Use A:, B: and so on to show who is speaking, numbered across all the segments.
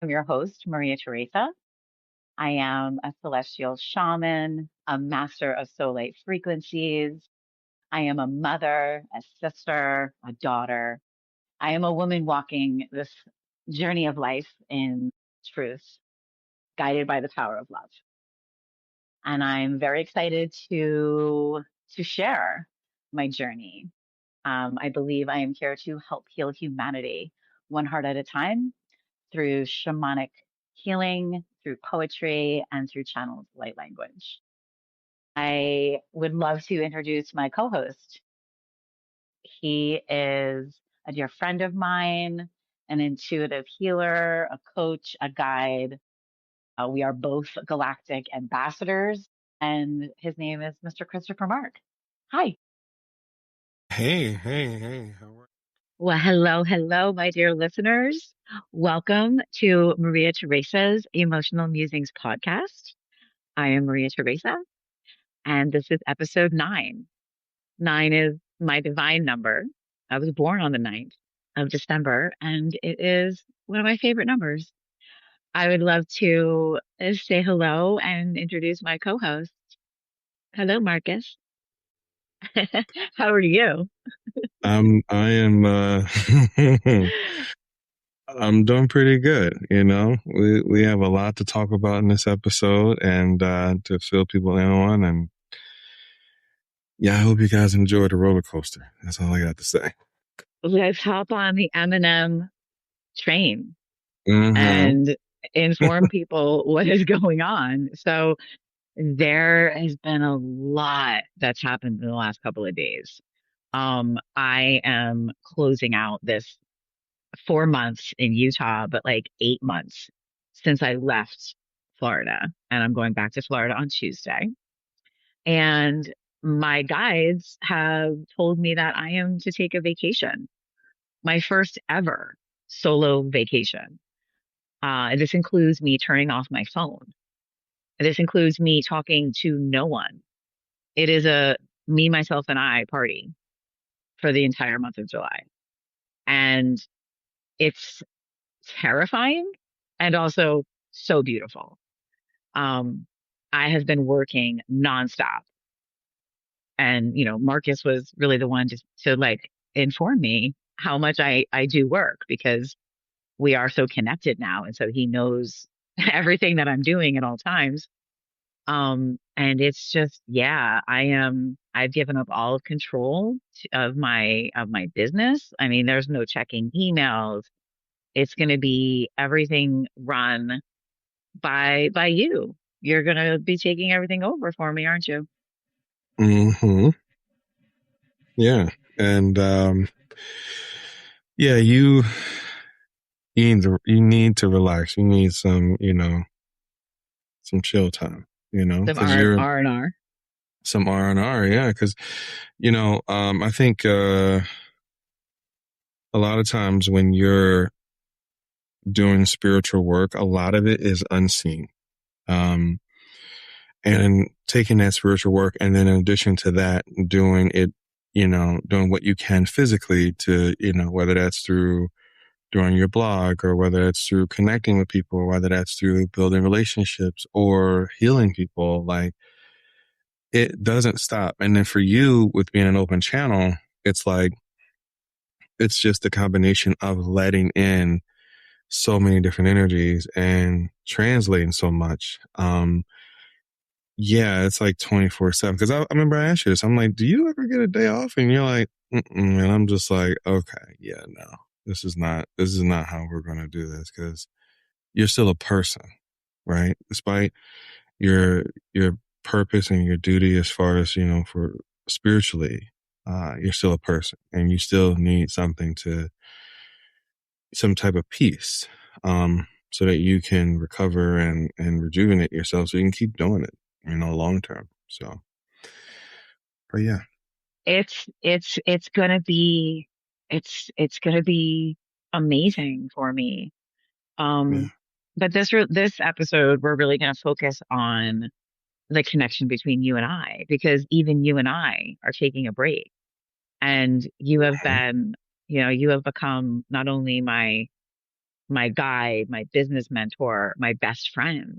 A: I'm your host, Maria Teresa. I am a celestial shaman, a master of soul light frequencies. I am a mother, a sister, a daughter. I am a woman walking this journey of life in truth, guided by the power of love. And I'm very excited to share my journey. I believe I am here to help heal humanity one heart at a time through shamanic healing, through poetry, and through channeled light language. I would love to introduce my co host. He is a dear friend of mine, an intuitive healer, a coach, a guide. We are both galactic ambassadors, and his name is Mr. Christopher Mark. Hi.
B: Hey, how are
A: Well, hello, hello, my dear listeners. Welcome to Maria Teresa's Emotional Musings podcast. I am Maria Teresa, and this is episode 9. 9 is my divine number. I was born on the 9th of December, and it is one of my favorite numbers. I would love to say hello and introduce my co host. Hello, Marcus. How are you?
B: I am I'm doing pretty good, you know. We have a lot to talk about in this episode and to fill people in on, and yeah, I hope you guys enjoy the roller coaster. That's all I got to say.
A: Let's hop on the M&M train
B: Mm-hmm.
A: and inform people what is going on. So, there has been a lot that's happened in the last couple of days. I am closing out this 4 months in Utah, but like 8 months since I left Florida, and I'm going back to Florida on Tuesday. And my guides have told me that I am to take a vacation, my first ever solo vacation. This includes me turning off my phone. This includes me talking to no one. It is a me, myself, and I party for the entire month of July. And it's terrifying and also so beautiful. Um, I have been working nonstop. And, Marcus was really the one to like inform me how much I do work because we are so connected now. And so he knows everything that I'm doing at all times. And it's just, yeah, I've given up all of control of my business. I mean, there's no checking emails. It's going to be everything run by you. You're going to be taking everything over for me, aren't you?
B: Mm-hmm. Yeah. And yeah, you need to relax. You need some, some chill time,
A: Some
B: because
A: R
B: you're
A: R and R.
B: some R&R, yeah, because I think a lot of times when you're doing spiritual work, a lot of it is unseen. And taking that spiritual work, and then in addition to that, doing it, doing what you can physically to, whether that's through doing your blog, or whether it's through connecting with people, or whether that's through building relationships or healing people, like it doesn't stop. And then for you, with being an open channel, it's like, it's just a combination of letting in so many different energies and translating so much. Yeah, it's like 24/7. Cause I remember I asked you this. I'm like, do you ever get a day off? And you're like, mm-mm. And I'm just like, okay, yeah, no, this is not how we're going to do this. Cause you're still a person, right? Despite your, your purpose and your duty as far as, for spiritually, you're still a person, and you still need some type of peace, so that you can recover and rejuvenate yourself, so you can keep doing it, long term. So, but yeah.
A: It's gonna be it's gonna be amazing for me.
B: Yeah.
A: Um, but this episode, we're really gonna focus on the connection between you and I, because even you and I are taking a break. And you have
B: Mhm.
A: been, you have become not only my my guide, my business mentor, my best friend,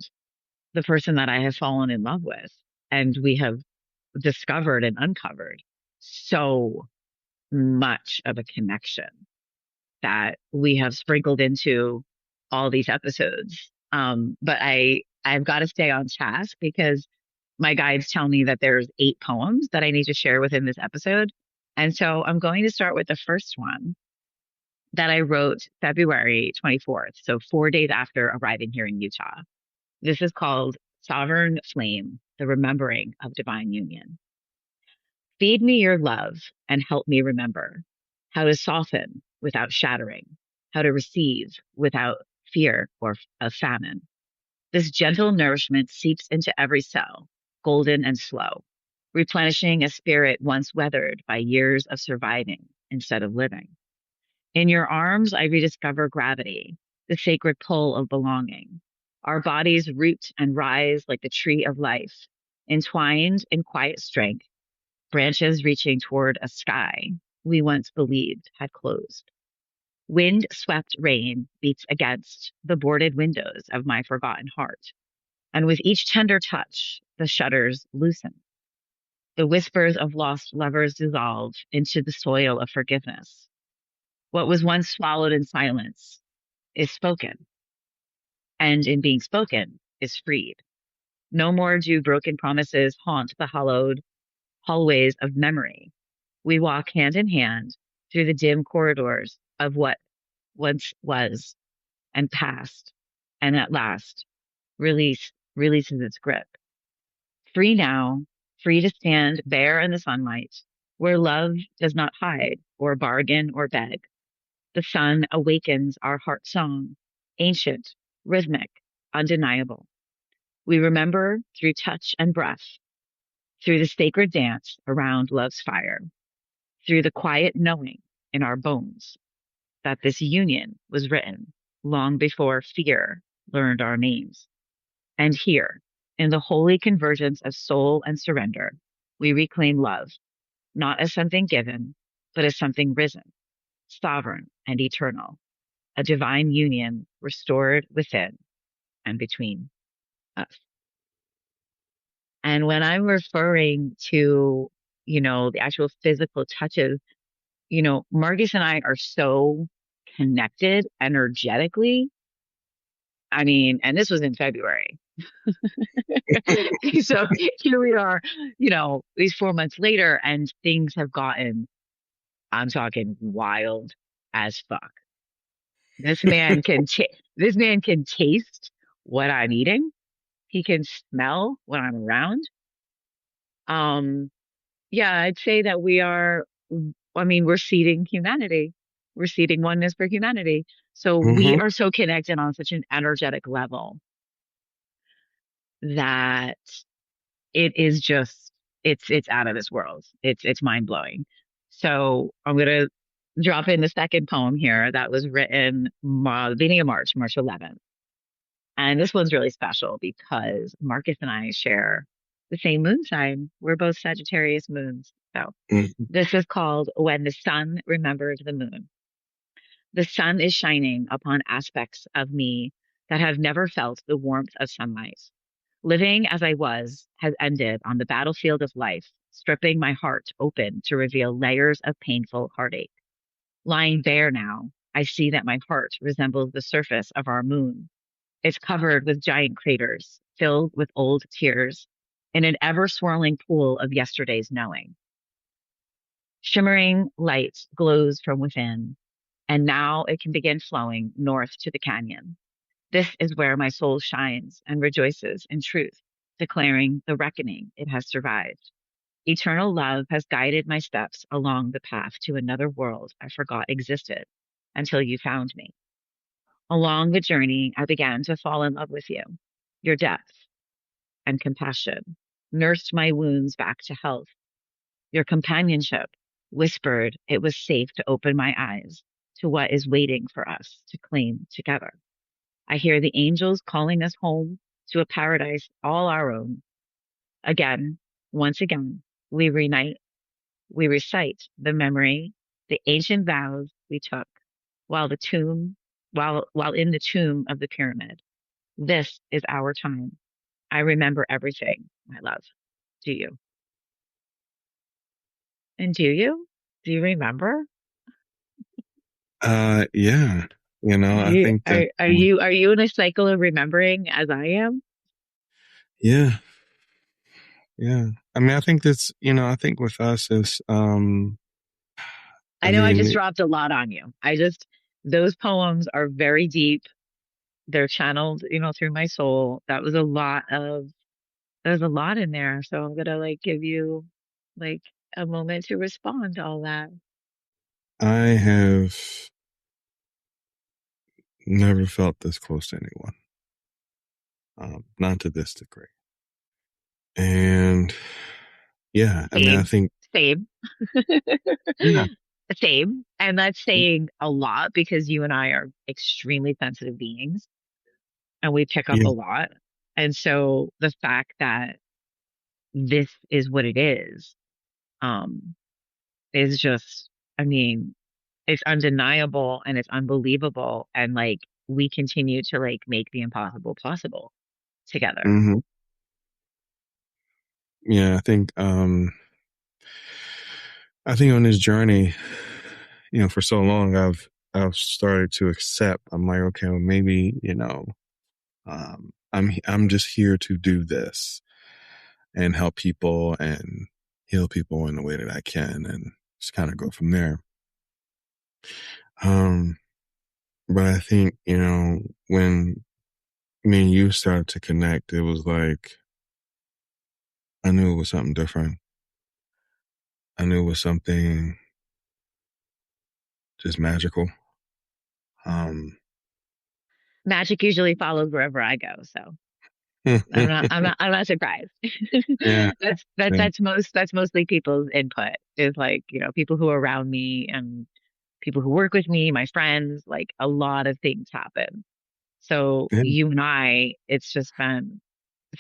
A: the person that I have fallen in love with. And we have discovered and uncovered so much of a connection that we have sprinkled into all these episodes. But I've got to stay on task because my guides tell me that there's 8 poems that I need to share within this episode. And so I'm going to start with the first one that I wrote February 24th. So 4 days after arriving here in Utah. This is called Sovereign Flame, the Remembering of Divine Union. Feed me your love and help me remember how to soften without shattering, how to receive without fear or of famine. This gentle nourishment seeps into every cell, golden and slow, replenishing a spirit once weathered by years of surviving instead of living. In your arms, I rediscover gravity, the sacred pull of belonging. Our bodies root and rise like the tree of life, entwined in quiet strength, branches reaching toward a sky we once believed had closed. Wind swept rain beats against the boarded windows of my forgotten heart, and with each tender touch, the shutters loosen. The whispers of lost lovers dissolve into the soil of forgiveness. What was once swallowed in silence is spoken, and in being spoken is freed. No more do broken promises haunt the hollowed hallways of memory. We walk hand in hand through the dim corridors of what once was and past, and at last releases its grip. Free now, free to stand bare in the sunlight, where love does not hide or bargain or beg. The sun awakens our heart song, ancient, rhythmic, undeniable. We remember through touch and breath, through the sacred dance around love's fire, through the quiet knowing in our bones that this union was written long before fear learned our names. And here, in the holy convergence of soul and surrender, we reclaim love, not as something given, but as something risen, sovereign and eternal, a divine union restored within and between us. And when I'm referring to, the actual physical touches, Marcus and I are so connected energetically. I mean, and this was in February. So here we are, these 4 months later, and things have gotten, I'm talking wild as fuck. This man can, this man can taste what I'm eating. He can smell when I'm around. Um, yeah, I'd say that we're seeding humanity. We're seeding oneness for humanity. So we
B: Mm-hmm.
A: are so connected on such an energetic level that it is just, it's out of this world. It's mind blowing. So I'm going to drop in the second poem here that was written beginning of March 11th. And this one's really special because Marcus and I share the same moon sign. We're both Sagittarius moons. So
B: Mm-hmm.
A: this is called When the Sun Remembered the Moon. The sun is shining upon aspects of me that have never felt the warmth of sunlight. Living as I was has ended on the battlefield of life, stripping my heart open to reveal layers of painful heartache. Lying bare now, I see that my heart resembles the surface of our moon. It's covered with giant craters, filled with old tears, in an ever swirling pool of yesterday's knowing. Shimmering light glows from within, and now it can begin flowing north to the canyon. This is where my soul shines and rejoices in truth, declaring the reckoning it has survived. Eternal love has guided my steps along the path to another world I forgot existed until you found me. Along the journey, I began to fall in love with you. Your depth and compassion nursed my wounds back to health. Your companionship whispered it was safe to open my eyes to what is waiting for us to claim together. I hear the angels calling us home to a paradise all our own. Again, once again, we recite the memory, the ancient vows we took, while the tomb while in the tomb of the pyramid. This is our time. I remember everything, my love. Do you? And do you? Do you remember?
B: Yeah. I
A: You
B: think that,
A: are you in a cycle of remembering as I am?
B: yeah, yeah. I mean, I think that's, I think with us is, I
A: I know I
B: mean,
A: just dropped a lot on you. Those poems are very deep. They're channeled, through my soul. There's a lot in there. So I'm gonna like give you like a moment to respond to all that.
B: I have never felt this close to anyone, not to this degree. And yeah, I mean, I
A: Same,
B: think,
A: same,
B: yeah,
A: same. And that's saying a lot because you and I are extremely sensitive beings and we pick up a
B: yeah,
A: lot. And so the fact that this is what it um, is just, I mean, it's undeniable and it's unbelievable. And like we continue to like make the impossible possible together.
B: hmm yeah, I think on this journey, for so long, I've started to accept. I'm like, okay, well, maybe, I'm just here to do this and help people and heal people in the way that I can, and just kind of go from there. Um, but I think, when me and you started to connect, it was like I knew it was something different. I knew it was something just magical. Um,
A: Magic usually follows wherever I go. So I'm not surprised.
B: yeah, yeah.
A: That's mostly people's input is like, people who are around me and people who work with me, my friends, like a lot of things happen. So
B: Yeah.
A: you and I, it's just been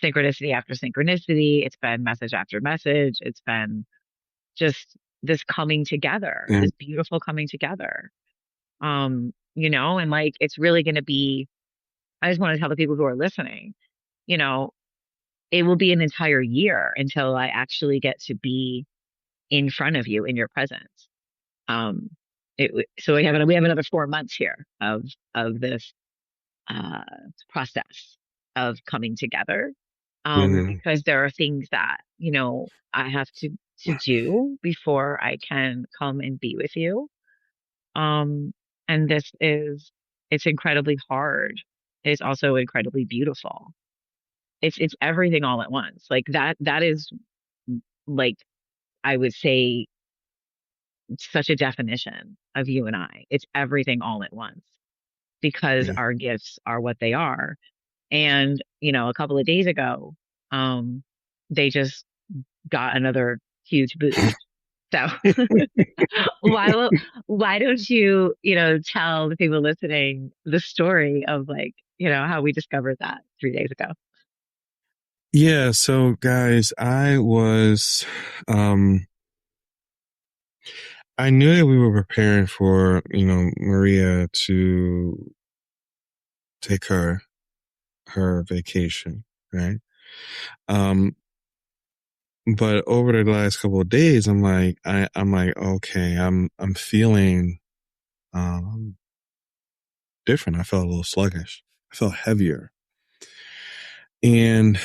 A: synchronicity after synchronicity. It's been message after message. It's been just this coming together,
B: Yeah.
A: this beautiful coming together. And like it's really going to be, I just want to tell the people who are listening, you know, it will be an entire year until I actually get to be in front of you in your presence. Um, so we have another 4 months here of this uh, process of coming together.
B: Mhm.
A: Because there are things that, I have to do before I can come and be with you. Um, and it's incredibly hard. It's also incredibly beautiful. It's everything all at once. Like that is like, I would say such a definition of you and I. It's everything all at once because
B: Yeah.
A: our gifts are what they are. And, a couple of days ago, um, they just got another huge boost. So why will, why don't you, tell the people listening the story of like, how we discovered that 3 days ago?
B: Yeah. So, guys, I knew that we were preparing for, Maria to take her vacation, right? Um, but over the last couple of days, I'm like, okay, I'm feeling, um, different. I felt a little sluggish. I felt heavier. And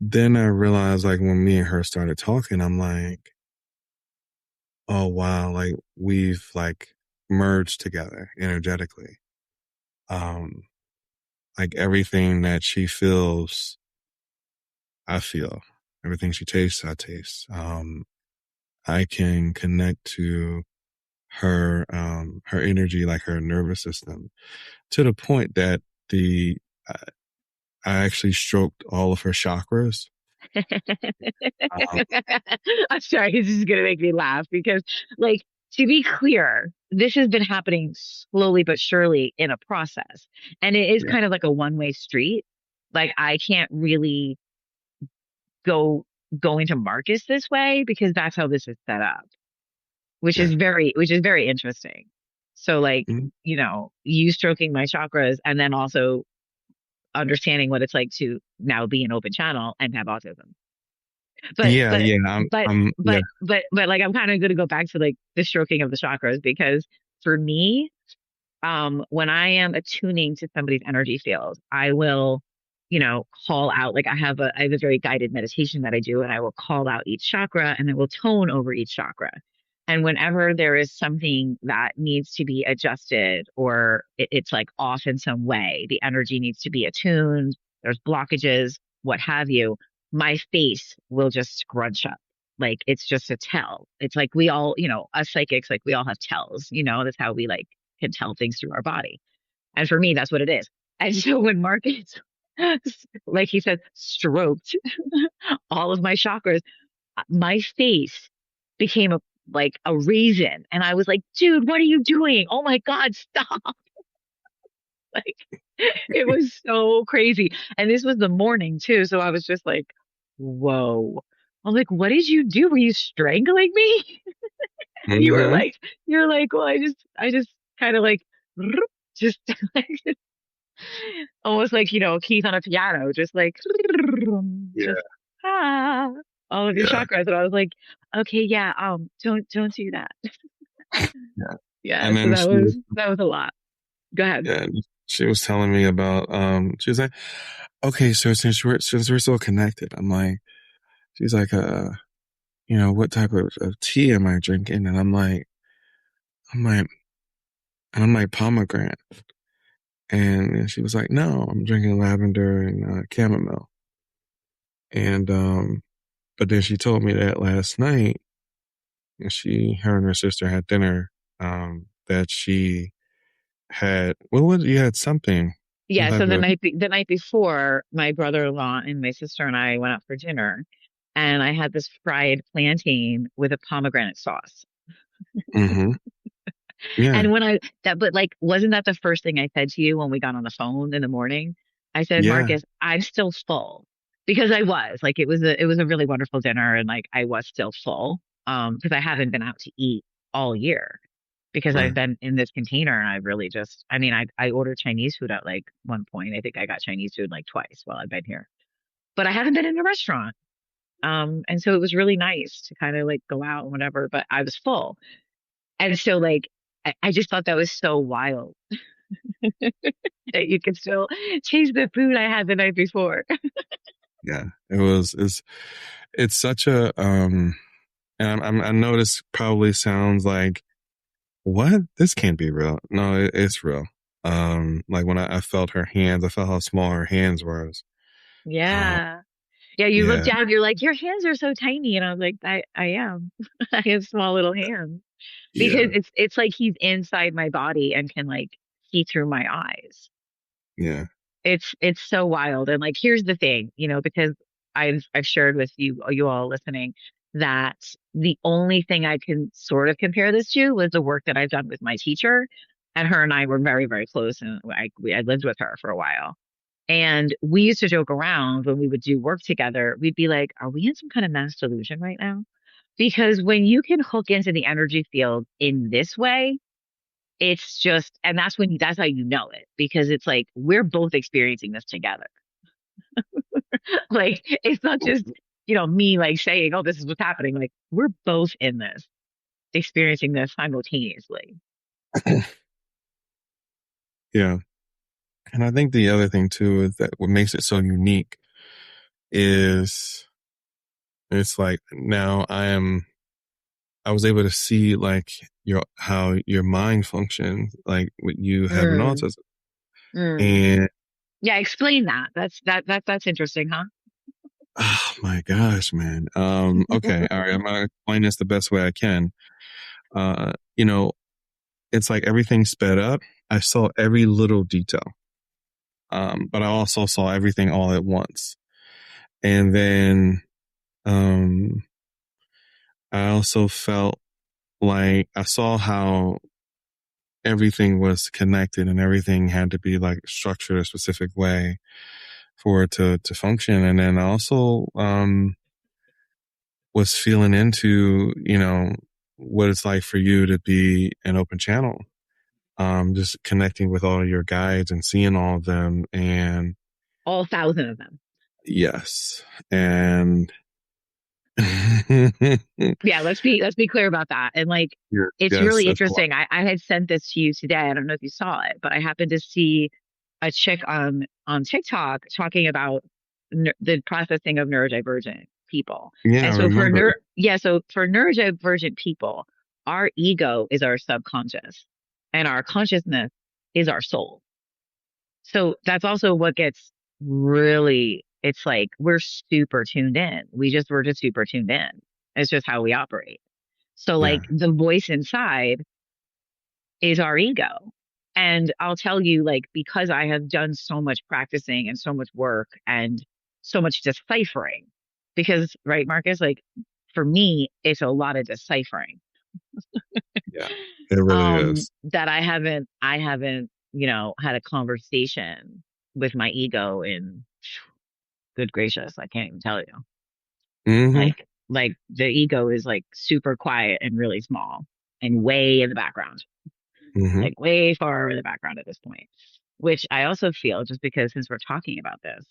B: then I realized, like, when me and her started talking, I'm like, oh, wow, like, we've, like, merged together energetically. Um, like, everything that she feels, I feel. Everything she tastes, I taste. I can connect to her energy, like her nervous system, to the point that the I I actually stroked all of her chakras. Um,
A: I'm sorry, this is gonna make me laugh because, like, to be clear, this has been happening slowly but surely in a process, and it is
B: yeah,
A: kind of like a one-way street. Like, I can't really go go into Marcus this way because that's how this is set up, which
B: yeah,
A: is very interesting. So like,
B: Mhm.
A: you stroking my chakras and then also understanding what it's like to now be an open channel and have autism. But
B: Yeah,
A: but
B: yeah, yeah.
A: but like I'm kind of going to go back to like the stroking of the chakras because for me, when I am attuning to somebody's energy field, I will, call out, like I have a very guided meditation that I do, and I will call out each chakra and I will tone over each chakra. And whenever there is something that needs to be adjusted or it's like off in some way, the energy needs to be attuned, there's blockages, what have you, my face will just scrunch up. Like it's just a tell. It's like we all, us psychics, like we all have tells, that's how we like can tell things through our body. And for me, that's what it is. And so when Marcus, like he said, stroked all of my chakras, my face became a raisin. And I was like, dude, what are you doing? Oh my God, stop. Like it was so crazy. And this was the morning too. So I was just like, whoa. I'm like, what did you do? Were you strangling me? You were
B: Hmm.
A: like, you're like, well, I just kind of like, just like, almost like, keys on a piano, just like,
B: Yeah,
A: just, ah, all of your
B: yeah,
A: chakras. And I was like, okay, yeah, don't do that.
B: yeah.
A: Yeah.
B: And
A: So
B: then
A: that was a lot. Go ahead.
B: yeah, she was telling me about, she was like, okay, so since we're so connected, she's like, what type of tea am I drinking? I'm like, and I'm like pomegranate. And she was like, no, I'm drinking lavender and chamomile. And, but then she told me that last night, her and her sister had dinner, that she had, what was, you had something, some
A: Yeah.
B: type
A: So the
B: of,
A: night before, my brother-in-law and my sister and I went out for dinner, and I had this fried plantain with a pomegranate sauce.
B: hmm, yeah,
A: And but like, wasn't that the first thing I said to you when we got on the phone in the morning? I said,
B: yeah,
A: Marcus, I'm still full because I was like, it was a really wonderful dinner. And like, I was still full. Because I haven't been out to eat all year because I've
B: right,
A: been in this container and I really just, I mean, I ordered Chinese food at like one point. I think I got Chinese food like twice while I've been here, but I haven't been in a restaurant. And so it was really nice to kind of like go out and whatever, but I was full. And so like, I just thought that was so wild that you can still taste the food I had the night before.
B: yeah. It's such a, and I know this probably sounds like, what? This can't be real. No, it's real. Like when I felt her hands, I felt how small her hands were. Uh,
A: Yeah. Yeah, you look
B: yeah,
A: down, you're like, your hands are so tiny. And I was like, I am. I have small little hands. Because
B: yeah,
A: it's like he's inside my body and can like see through my eyes.
B: yeah.
A: It's so wild. And like here's the thing, because I've shared with you all listening that the only thing I can sort of compare this to was the work that I've done with my teacher. And her and I were very, very close. And I lived with her for a while. And we used to joke around when we would do work together. We'd be like, are we in some kind of mass delusion right now? Because when you can hook into the energy field in this way, it's just, and that's how you know it, because it's like we're both experiencing this together. Like it's not just, me like saying, oh, this is what's happening. Like we're both in this, experiencing this simultaneously.
B: Yeah. And I think the other thing too is that what makes it so unique is it's like now I was able to see like how your mind functions, like with you having
A: Mm,
B: autism.
A: mm.
B: And
A: Yeah, explain that. That's interesting, huh?
B: oh my gosh, man. Okay. All right. I'm going to explain this the best way I can. Uh, you know, it's like everything sped up. I saw every little detail. But I also saw everything all at once. And then, um, I also felt like I saw how everything was connected and everything had to be like structured a specific way for it to function. And then I also, was feeling into, what it's like for you to be an open channel. just connecting with all of your guides and seeing all of them. And
A: All 1,000 of them.
B: yes. And
A: Yeah, let's be clear about that. And like, it's
B: yes,
A: really
B: that's a lot.
A: interesting. I had sent this to you today. I don't know if you saw it, but I happened to see a chick on TikTok talking about the processing of neurodivergent people.
B: Yeah, I
A: And
B: remember.
A: so for neurodivergent people, our ego is our subconscious, and our consciousness is our soul. So that's also what gets really, it's like we're super tuned in. We're just super tuned in. It's just how we operate. So
B: Yeah.
A: like the voice inside is our ego. And I'll tell you, like, because I have done so much practicing and so much work and so much deciphering, because, right, Marcus, like for me, it's a lot of deciphering.
B: Yeah. It really is.
A: That I haven't, had a conversation with my ego in, good gracious, I can't even tell you.
B: Mm-hmm.
A: Like the ego is like super quiet and really small and way in the background,
B: Mm-hmm.
A: like way far in the background at this point, which I also feel just because since we're talking about this,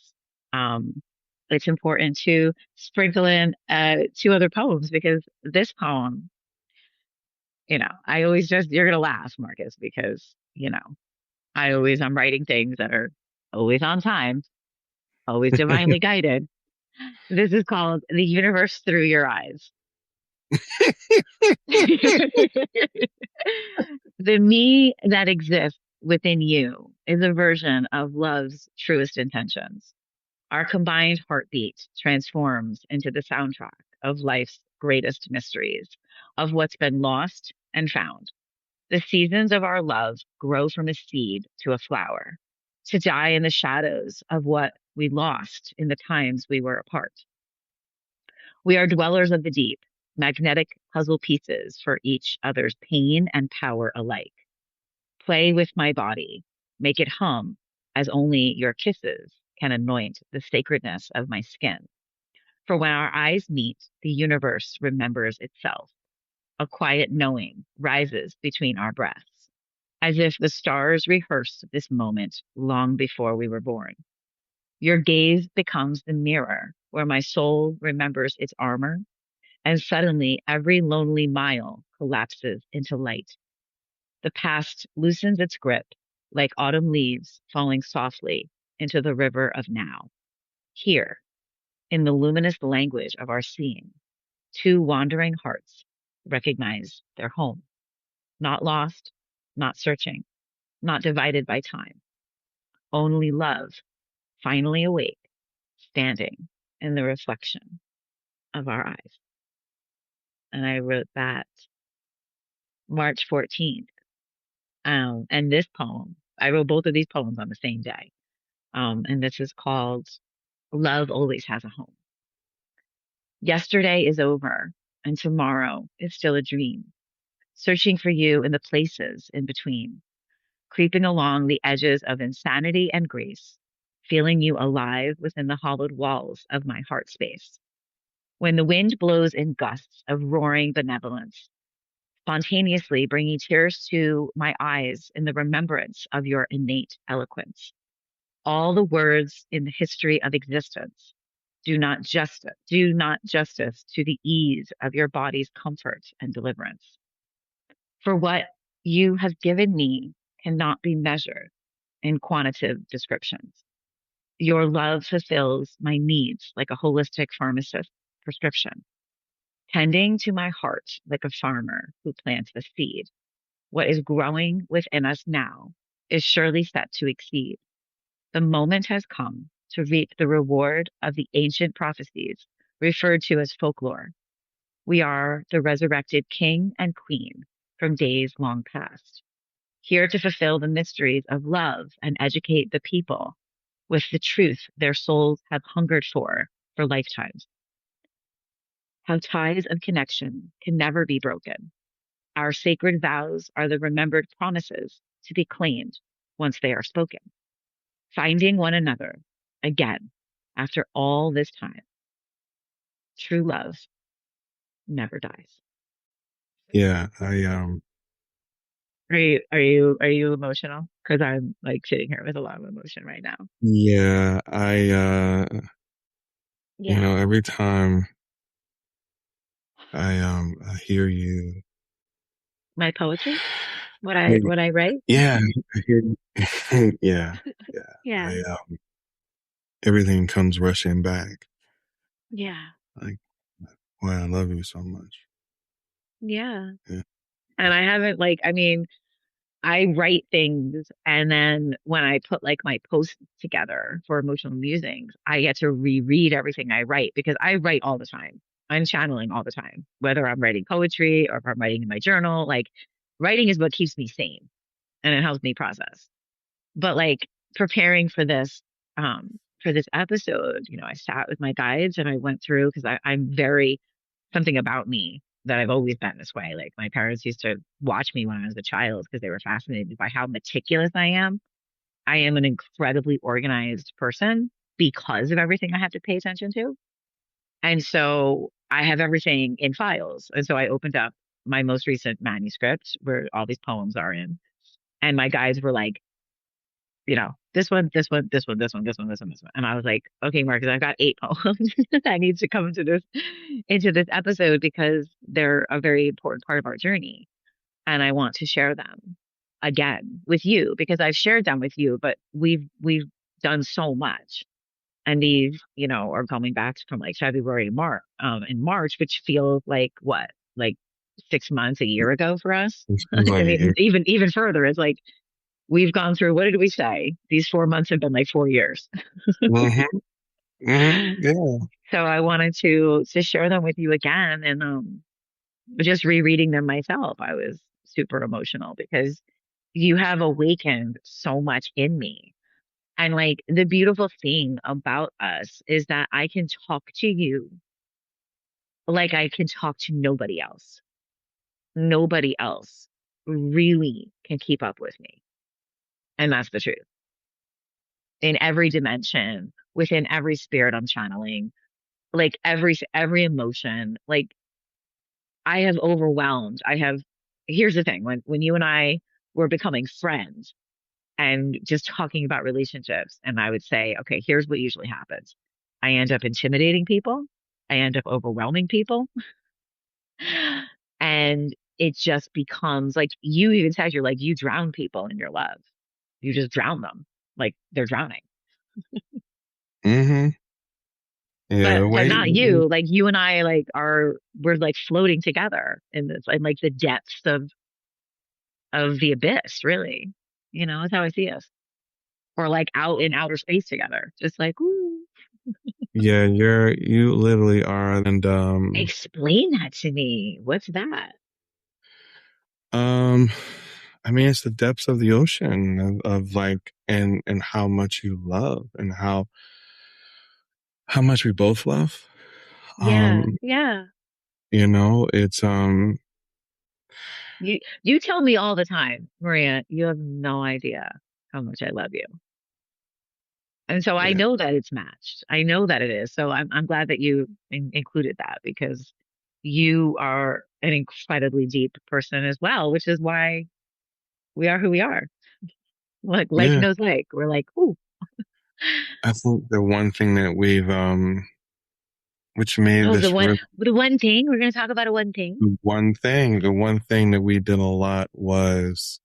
A: um, it's important to sprinkle in two other poems because this poem, I always just, you're going to laugh, Marcus, because, I'm writing things that are always on time, always divinely guided. This is called The Universe Through Your Eyes. The me that exists within you is a version of love's truest intentions. Our combined heartbeat transforms into the soundtrack of life's greatest mysteries, of what's been lost and found. The seasons of our love grow from a seed to a flower, to die in the shadows of what we lost in the times we were apart. We are dwellers of the deep, magnetic puzzle pieces for each other's pain and power alike. Play with my body, make it hum as only your kisses can anoint the sacredness of my skin. For when our eyes meet, the universe remembers itself. A quiet knowing rises between our breaths, as if the stars rehearsed this moment long before we were born. Your gaze becomes the mirror where my soul remembers its armor, and suddenly every lonely mile collapses into light. The past loosens its grip like autumn leaves falling softly into the river of now. Here, in the luminous language of our seeing, two wandering hearts recognize their home, not lost, not searching, not divided by time, only love, finally awake, standing in the reflection of our eyes. And I wrote that March 14th. And this poem, I wrote both of these poems on the same day. And this is called Love Always Has a Home. Yesterday is over, and tomorrow is still a dream, searching for you in the places in between, creeping along the edges of insanity and grace, feeling you alive within the hollowed walls of my heart space. When the wind blows in gusts of roaring benevolence, spontaneously bringing tears to my eyes in the remembrance of your innate eloquence. All the words in the history of existence do not justice to the ease of your body's comfort and deliverance. For what you have given me cannot be measured in quantitative descriptions. Your love fulfills my needs like a holistic pharmacist prescription, tending to my heart like a farmer who plants a seed. What is growing within us now is surely set to exceed. The moment has come to reap the reward of the ancient prophecies referred to as folklore. We are the resurrected king and queen from days long past, here to fulfill the mysteries of love and educate the people with the truth their souls have hungered for lifetimes. How ties of connection can never be broken. Our sacred vows are the remembered promises to be claimed once they are spoken. Finding one another again after all this time. True love never dies.
B: Yeah.
A: Are you emotional? Because I'm like sitting here with a lot of emotion right now.
B: Yeah,
A: Yeah.
B: every time I hear you.
A: My poetry? What
B: Yeah,
A: I write?
B: yeah, I hear you. Yeah, yeah.
A: Yeah.
B: Everything comes rushing back.
A: Yeah.
B: Like, wow, I love you so much.
A: Yeah.
B: Yeah.
A: And I haven't like, I mean, I write things and then when I put like my posts together for emotional musings, I get to reread everything I write because I write all the time. I'm channeling all the time, whether I'm writing poetry or if I'm writing in my journal, like writing is what keeps me sane and it helps me process. But like preparing for this episode, I sat with my guides and I went through because I'm very something about me that I've always been this way. Like my parents used to watch me when I was a child because they were fascinated by how meticulous I am. I am an incredibly organized person because of everything I have to pay attention to. And so I have everything in files. And so I opened up my most recent manuscript where all these poems are in. And my guides were like, this one, this one, this one, this one, this one, this one, this one. And I was like, okay, Marcus, I've got 8 poems that need to come into this episode because they're a very important part of our journey. And I want to share them again with you because I've shared them with you, but we've done so much. And these, are coming back from like February, March, in March, which feels like what, like 6 months, a year ago for us.
B: It seems
A: I
B: like
A: mean, even further, it's like we've gone through, what did we say? These 4 months have been like 4 years.
B: hmm yeah.
A: So I wanted to share them with you again and just rereading them myself. I was super emotional because you have awakened so much in me. And like the beautiful thing about us is that I can talk to you like I can talk to nobody else. Nobody else really can keep up with me. And that's the truth. In every dimension, within every spirit I'm channeling, like every emotion, like I have overwhelmed. Here's the thing, when you and I were becoming friends and just talking about relationships, and I would say, okay, here's what usually happens. I end up intimidating people. I end up overwhelming people. And it just becomes like you even said, you're like, you drown people in your love. You just drown them like they're drowning.
B: hmm Yeah,
A: But
B: the
A: but
B: way.
A: not you. Like you and I like we're like floating together in this in like the depths of the abyss, really. That's how I see us. Or like out in outer space together. Just like, ooh.
B: Yeah, you literally are. And
A: Explain that to me. What's that?
B: um I mean, it's the depths of the ocean of like, and how much you love and how much we both love.
A: Yeah,
B: Um,
A: yeah.
B: it's
A: You tell me all the time, Maria, you have no idea how much I love you. And so I
B: yeah,
A: know that it's matched. I know that it is. So I'm glad that you included that because you are an incredibly deep person as well, which is why we are who we are. Like
B: yeah.
A: knows like. We're like, ooh,
B: I think the one thing that we've which made
A: oh,
B: this really
A: the one thing we're gonna talk about a one thing.
B: the one thing that we did a lot was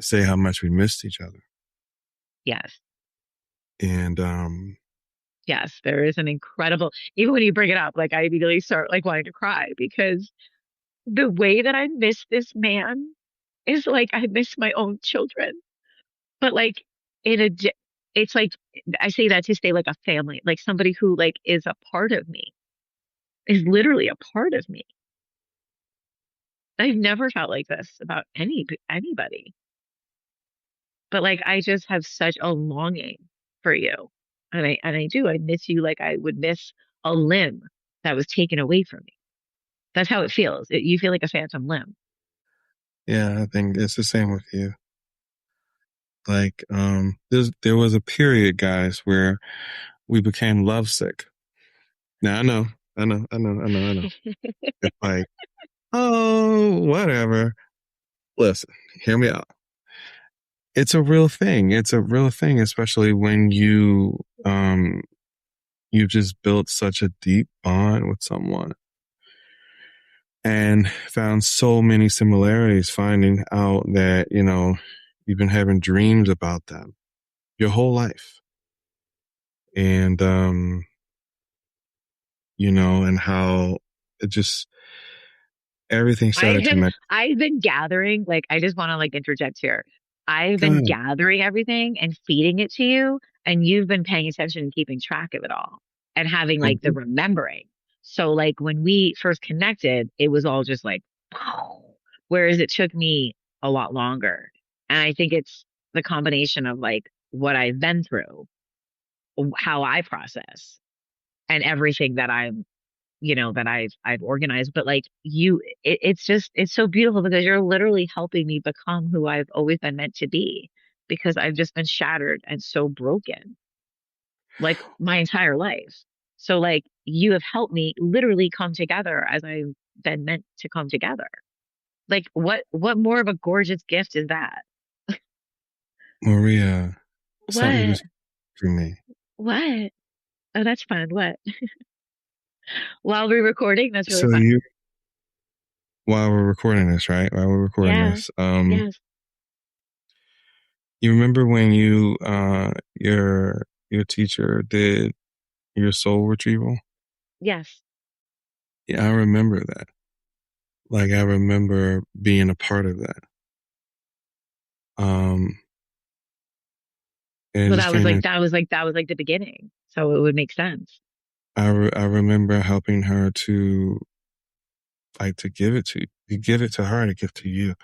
B: say how much we missed each other.
A: Yes.
B: And
A: Yes. There is an incredible, even when you bring it up, like I immediately start like wanting to cry because the way that I miss this man is like I miss my own children. But like in a, it's like I say that to stay like a family, like somebody who like is a part of me, is literally a part of me. I've never felt like this about anybody. But like I just have such a longing for you. And I do. I miss you like I would miss a limb that was taken away from me. That's how it feels. You feel like a phantom limb.
B: yeah, I think it's the same with you. Like there was a period, guys, where we became lovesick. Now I know. It's like, oh, whatever. listen, hear me out. It's a real thing. It's a real thing, especially when you've just built such a deep bond with someone and found so many similarities, finding out that, you've been having dreams about them your whole life. And, and how it just, everything started to
A: I
B: make
A: I've been gathering, like, I just want to like interject here. I've been
B: God.
A: gathering everything and feeding it to you, and you've been paying attention and keeping track of it all and having like the remembering. So like when we first connected, it was all just like, wow. Whereas it took me a lot longer. And I think it's the combination of like what I've been through, how I process, and everything that that I've organized. But like it's just it's so beautiful because you're literally helping me become who I've always been meant to be, because I've just been shattered and so broken like my entire life. So like you have helped me literally come together as I've been meant to come together. Like what more of a gorgeous gift is that?
B: Maria, something
A: What?
B: just for me.
A: What? Oh, that's fun. What? While we're recording, that's really
B: So
A: fun.
B: while we're recording this, right? While we're recording
A: Yeah.
B: this,
A: Yes.
B: you remember when your teacher did your soul retrieval?
A: Yes.
B: Yeah, I remember that. Like I remember being a part of that. Um, and it
A: Well,
B: just came in.
A: that was like the beginning. So it would make sense.
B: I remember helping her to like to give it to you. You give it to her to give to you.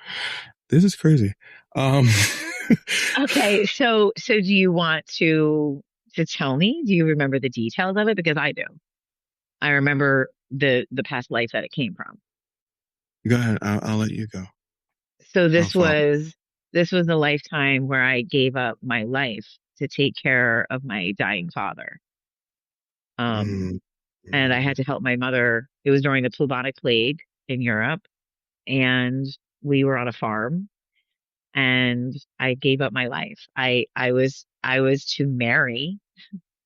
B: This is crazy. Um,
A: Okay, so do you want to tell me? Do you remember the details of it? Because I do. I remember the past life that it came from.
B: go ahead. I'll let you go.
A: So
B: I'll follow.
A: this was the lifetime where I gave up my life to take care of my dying father. Um,
B: Mm,
A: and I
B: mm.
A: had to help my mother. It was during the bubonic plague in Europe, and we were on a farm, and I gave up my life. I was to marry.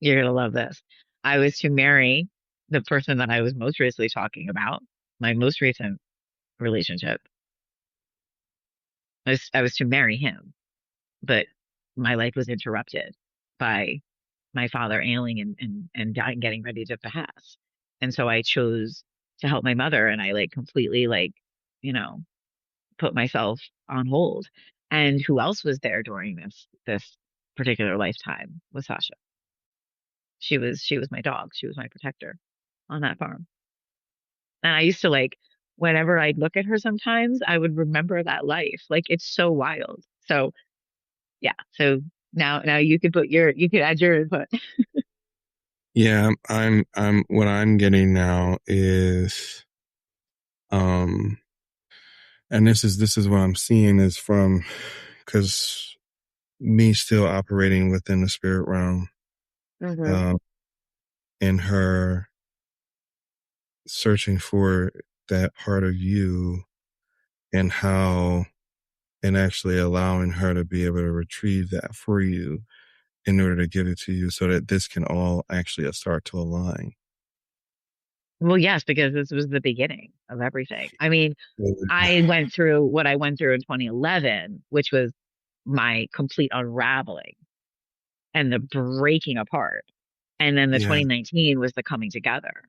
A: You're gonna love this. I was to marry the person that I was most recently talking about, my most recent relationship. I was to marry him, but my life was interrupted by my father ailing and dying, getting ready to pass. And so I chose to help my mother, and I like completely like, you know, put myself on hold. And who else was there during this particular lifetime was Sasha. She was my dog. She was my protector on that farm. And I used to like, whenever I'd look at her sometimes, I would remember that life. Like it's so wild. So yeah. So now you could you could add your input.
B: Yeah, what I'm getting now is, um, and this is what I'm seeing is from, because me still operating within the spirit realm,
A: Hmm.
B: um, and her searching for that part of you and how, and actually allowing her to be able to retrieve that for you in order to give it to you so that this can all actually start to align.
A: Well, yes, because this was the beginning of everything. I mean,
B: Yeah.
A: I went through what I went through in 2011, which was my complete unraveling and the breaking apart. And then the
B: Yeah.
A: 2019 was the coming together.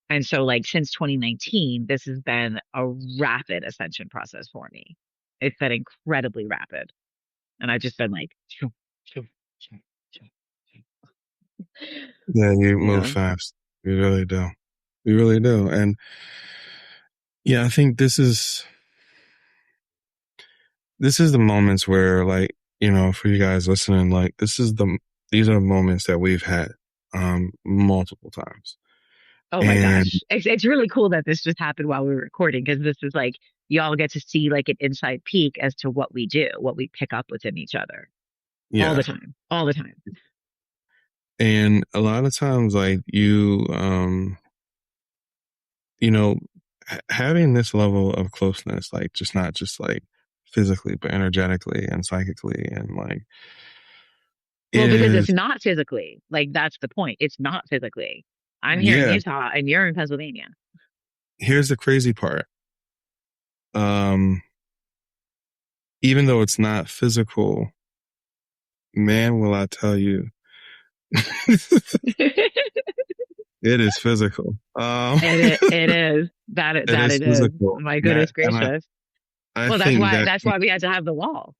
A: And so, like, since 2019, this has been a rapid ascension process for me. It's been incredibly rapid. And I've just been like, shoo, shoo, shoo, shoo, shoo.
B: Yeah, you
A: You
B: move
A: know,
B: fast. You really do. You really do. And yeah, I think this is the moments where, like, for you guys listening, like, these are the moments that we've had multiple times.
A: oh my
B: And
A: gosh. It's really cool that this just happened while we were recording, because this is like, y'all get to see like an inside peek as to what we do, what we pick up within each other all the
B: yeah,
A: time, all the time.
B: and a lot of times, like, you know having this level of closeness, like, just not just like physically, but energetically and psychically, and like
A: Well,
B: it
A: because it's
B: is.
A: not physically. Like that's the point. It's not physically. I'm here in
B: Yeah.
A: Utah and you're in Pennsylvania.
B: Here's the crazy part. Um, Even though it's not physical, man, will I tell you, it is physical.
A: It is
B: It is
A: it is.
B: physical.
A: My
B: And
A: goodness
B: I
A: gracious.
B: I
A: Well,
B: think that,
A: that's why we had to have the wall.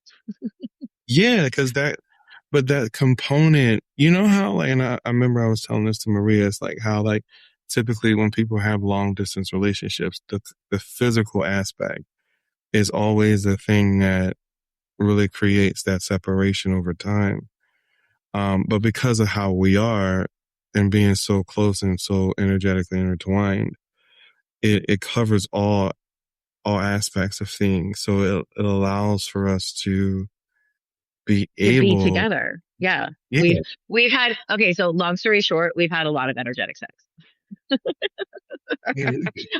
B: yeah, because but that component, you know how, like, and I remember I was telling this to Maria, it's like how, like, typically when people have long distance relationships, the physical aspect is always the thing that really creates that separation over time. But because of how we are and being so close and so energetically intertwined, it covers all aspects of things. So it allows for us to be
A: To be
B: able,
A: together. Yeah.
B: yeah,
A: We've had okay, so long story short, we've had a lot of energetic sex.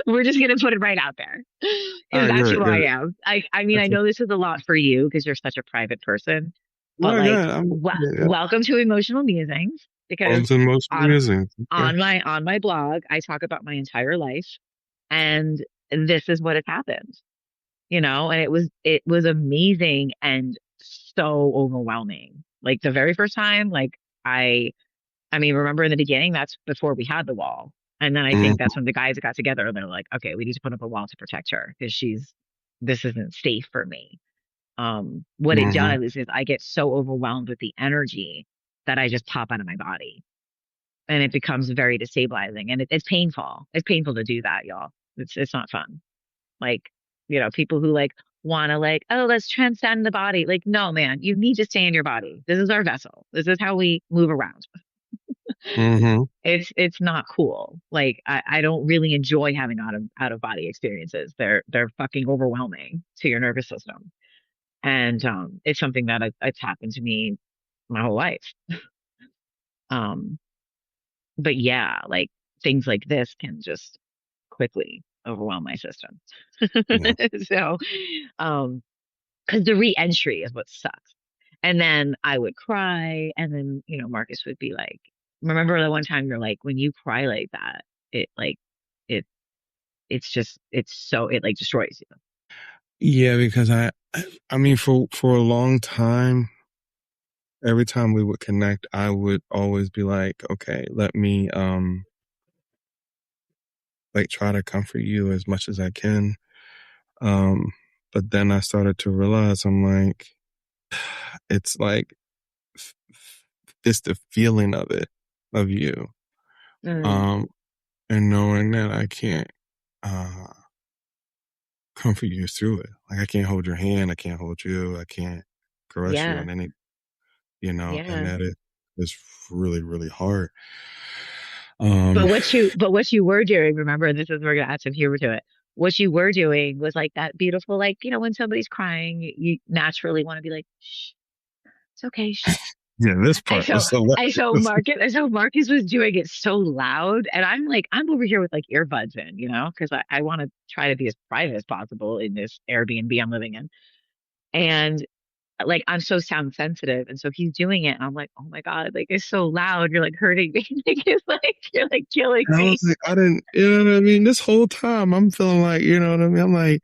A: We're just gonna put it right out there. Because that's
B: good,
A: who I
B: good.
A: am. I mean, I
B: That's
A: know this is a lot for you because you're such a private person, but
B: my
A: like
B: God. Yeah.
A: welcome to Emotional Musings
B: On
A: because
B: to most
A: on
B: amusing. Okay.
A: on my blog, I talk about my entire life and this is what has happened, you know, and it was amazing and so overwhelming. Like the very first time, like I I mean, remember in the beginning, that's before we had the wall. And then I think
B: Mm-hmm,
A: that's when the guys got together and they're like, okay, we need to put up a wall to protect her because this isn't safe for me. What it
B: mm-hmm,
A: does is I get so overwhelmed with the energy that I just pop out of my body and it becomes very destabilizing and it's painful. It's painful to do that, y'all. It's not fun. Like, you know, people who like want to like, oh, let's transcend the body. Like, no, man, you need to stay in your body. This is our vessel. This is how we move around.
B: mm-hmm.
A: It's not cool. Like I don't really enjoy having out of body experiences. They're fucking overwhelming to your nervous system. And it's something that it's happened to me my whole life. Um but yeah, like things like this can just quickly overwhelm my system.
B: Yeah.
A: So because the re-entry is what sucks. And then I would cry, and then you know Marcus would be like, "Remember the one time you're like, when you cry like that, it like it it's just it's so it like destroys you."
B: Yeah, because I mean, for a long time, every time we would connect, I would always be like, okay, let me, like try to comfort you as much as I can. Um, but then I started to realize I'm like, it's like, it's the feeling of it, of you.
A: Mm,
B: Um, and knowing that I can't, uh, comfort you through it. Like I can't hold your hand. I can't hold you. I can't caress you
A: yeah,
B: in any, and
A: yeah.
B: that is really, really hard. Um,
A: But what you were doing, remember, this is we're gonna add some humor to it. What you were doing was like that beautiful, like you know, when somebody's crying, you naturally want to be like, "Shh, it's okay, shh."
B: yeah, this
A: And
B: part was hilarious.
A: I so Marcus was doing it so loud, and I'm like, I'm over here with like earbuds in, you know, because I want to try to be as private as possible in this Airbnb I'm living in, and like I'm so sound sensitive, and so he's doing it, and I'm like, oh my God, like it's so loud, you're like hurting me, like it's like you're like killing
B: I was
A: me.
B: like, I didn't, you know what I mean? This whole time I'm feeling like, you know what I mean? I'm like,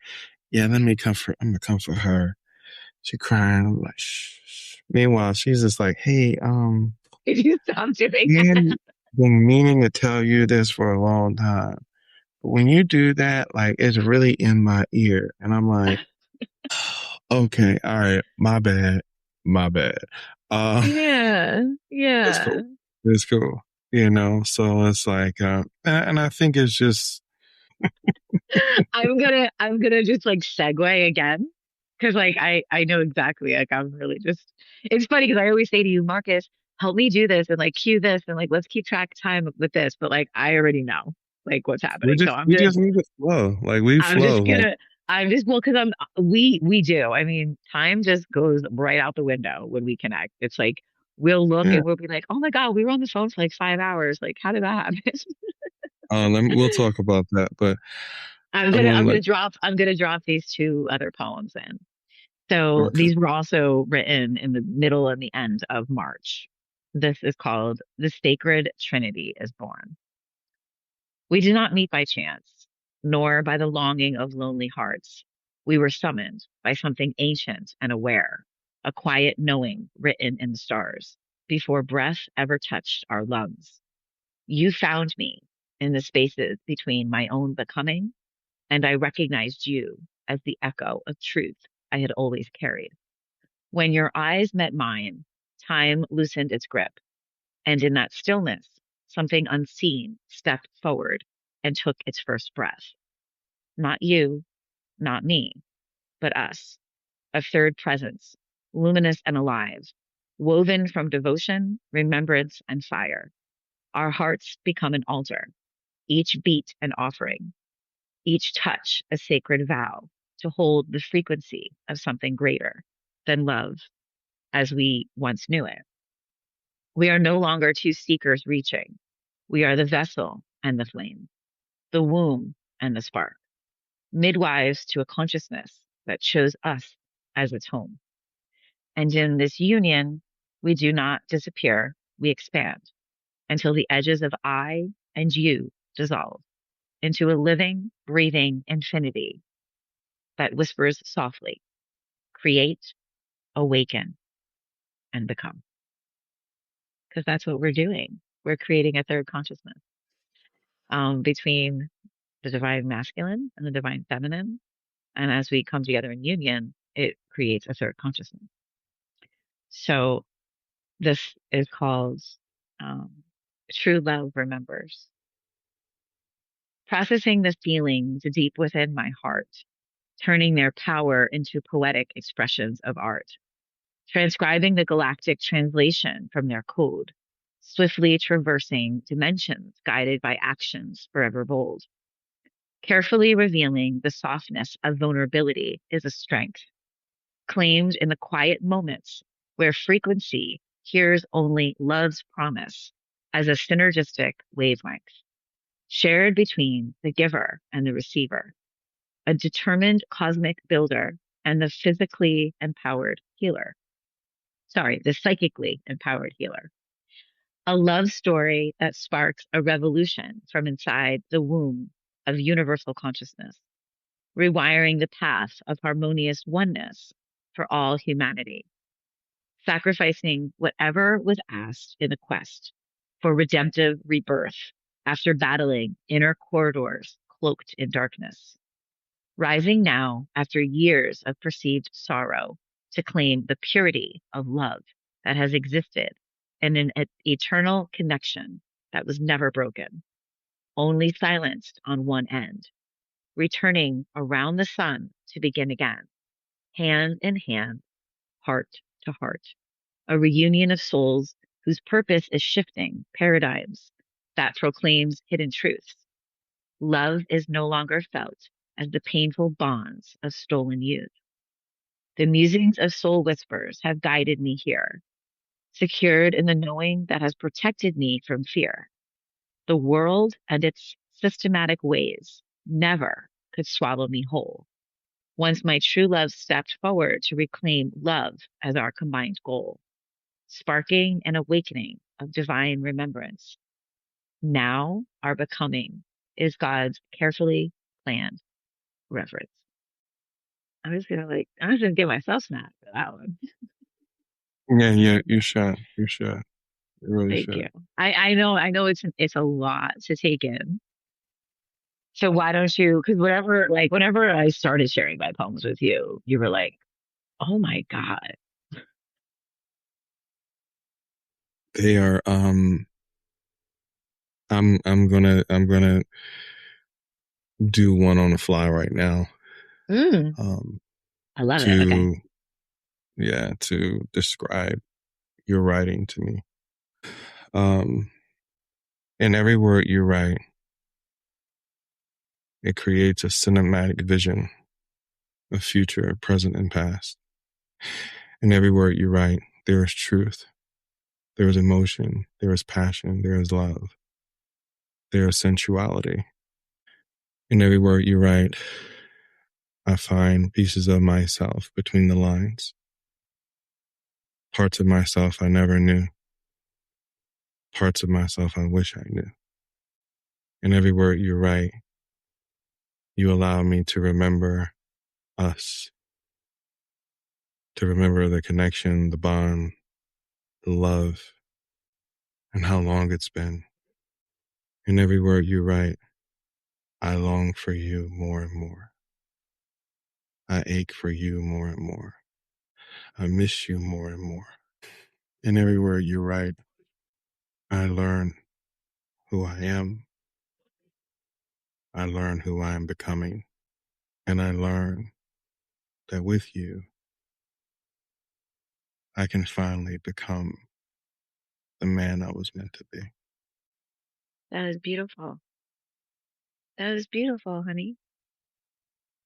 B: yeah, I'm gonna comfort her. She crying. I'm like, shh, shh. Meanwhile, she's just like, hey,
A: If you stop doing that,
B: man, been meaning to tell you this for a long time. But when you do that, like, it's really in my ear. And I'm like, okay, all right, my bad, my bad. Uh,
A: yeah,
B: it's
A: yeah.
B: cool. It's cool. So it's like, and I think it's just,
A: I'm gonna just like segue again because like I know exactly like I'm really just it's funny because I always say to you, Marcus, help me do this and like cue this and like let's keep track of time with this, but like I already know like what's happening, so
B: we just need to flow. Like, we
A: I'm
B: flow.
A: just
B: Like,
A: gonna I'm just well because we do. I mean, time just goes right out the window when we connect. It's like we'll look
B: yeah.
A: and we'll be like, oh my God, we were on the phone for like 5 hours. Like, how did that happen?
B: We'll talk about that, but I want to like,
A: I'm gonna drop these two other poems in. So
B: Okay.
A: these were also written in the middle and the end of March. This is called The Sacred Trinity is Born. We did not meet by chance, nor by the longing of lonely hearts. We were summoned by something ancient and aware, a quiet knowing written in the stars, before breath ever touched our lungs. You found me in the spaces between my own becoming, and I recognized you as the echo of truth I had always carried. When your eyes met mine, time loosened its grip, and in that stillness, something unseen stepped forward and took its first breath. Not you, not me, but us, a third presence, luminous and alive, woven from devotion, remembrance, and fire. Our hearts become an altar, each beat an offering, each touch a sacred vow to hold the frequency of something greater than love as we once knew it. We are no longer two seekers reaching. We are the vessel and the flame, the womb and the spark, midwives to a consciousness that chose us as its home. And in this union, we do not disappear, we expand until the edges of I and you dissolve into a living, breathing infinity that whispers softly, create, awaken, and become. Because that's what we're doing. We're creating a third consciousness between the divine masculine and the divine feminine. And as we come together in union, it creates a third consciousness. So this is called um, True Love Remembers. Processing the feelings deep within my heart, turning their power into poetic expressions of art, transcribing the galactic translation from their code, swiftly traversing dimensions guided by actions forever bold. Carefully revealing the softness of vulnerability is a strength, claimed in the quiet moments where frequency hears only love's promise as a synergistic wavelength, shared between the giver and the receiver, a determined cosmic builder and the physically empowered healer. Sorry, the psychically empowered healer. A love story that sparks a revolution from inside the womb of universal consciousness, rewiring the path of harmonious oneness for all humanity, sacrificing whatever was asked in the quest for redemptive rebirth after battling inner corridors cloaked in darkness, rising now after years of perceived sorrow to claim the purity of love that has existed in an eternal connection that was never broken, only silenced on one end, returning around the sun to begin again, hand in hand, heart to heart, a reunion of souls whose purpose is shifting paradigms that proclaims hidden truths. Love is no longer felt as the painful bonds of stolen youth. The musings of soul whispers have guided me here, secured in the knowing that has protected me from fear. The world and its systematic ways never could swallow me whole. Once my true love stepped forward to reclaim love as our combined goal, sparking an awakening of divine remembrance. Now our becoming is God's carefully planned reverence. I'm just gonna give myself snaps for that one.
B: Yeah, yeah, you should. You should. You really
A: Thank you.
B: should.
A: I know it's a lot to take in. So why don't you, because whenever I started sharing my poems with you, you were like, oh my God.
B: They are I'm gonna do one on the fly right now.
A: Mm,
B: Um
A: I love it. Okay.
B: to yeah, to describe your writing to me. Um in every word you write, it creates a cinematic vision of future, present, and past. In every word you write, there is truth, there is emotion, there is passion, there is love, there is sensuality. In every word you write, I find pieces of myself between the lines, parts of myself I never knew, parts of myself I wish I knew. And every word you write, you allow me to remember us, to remember the connection, the bond, the love, and how long it's been. In every word you write, I long for you more and more. I ache for you more and more. I miss you more and more. In every word you write, I learn who I am. I learn who I am becoming. And I learn that with you, I can finally become the man I was meant to be.
A: That is beautiful. That is beautiful, honey.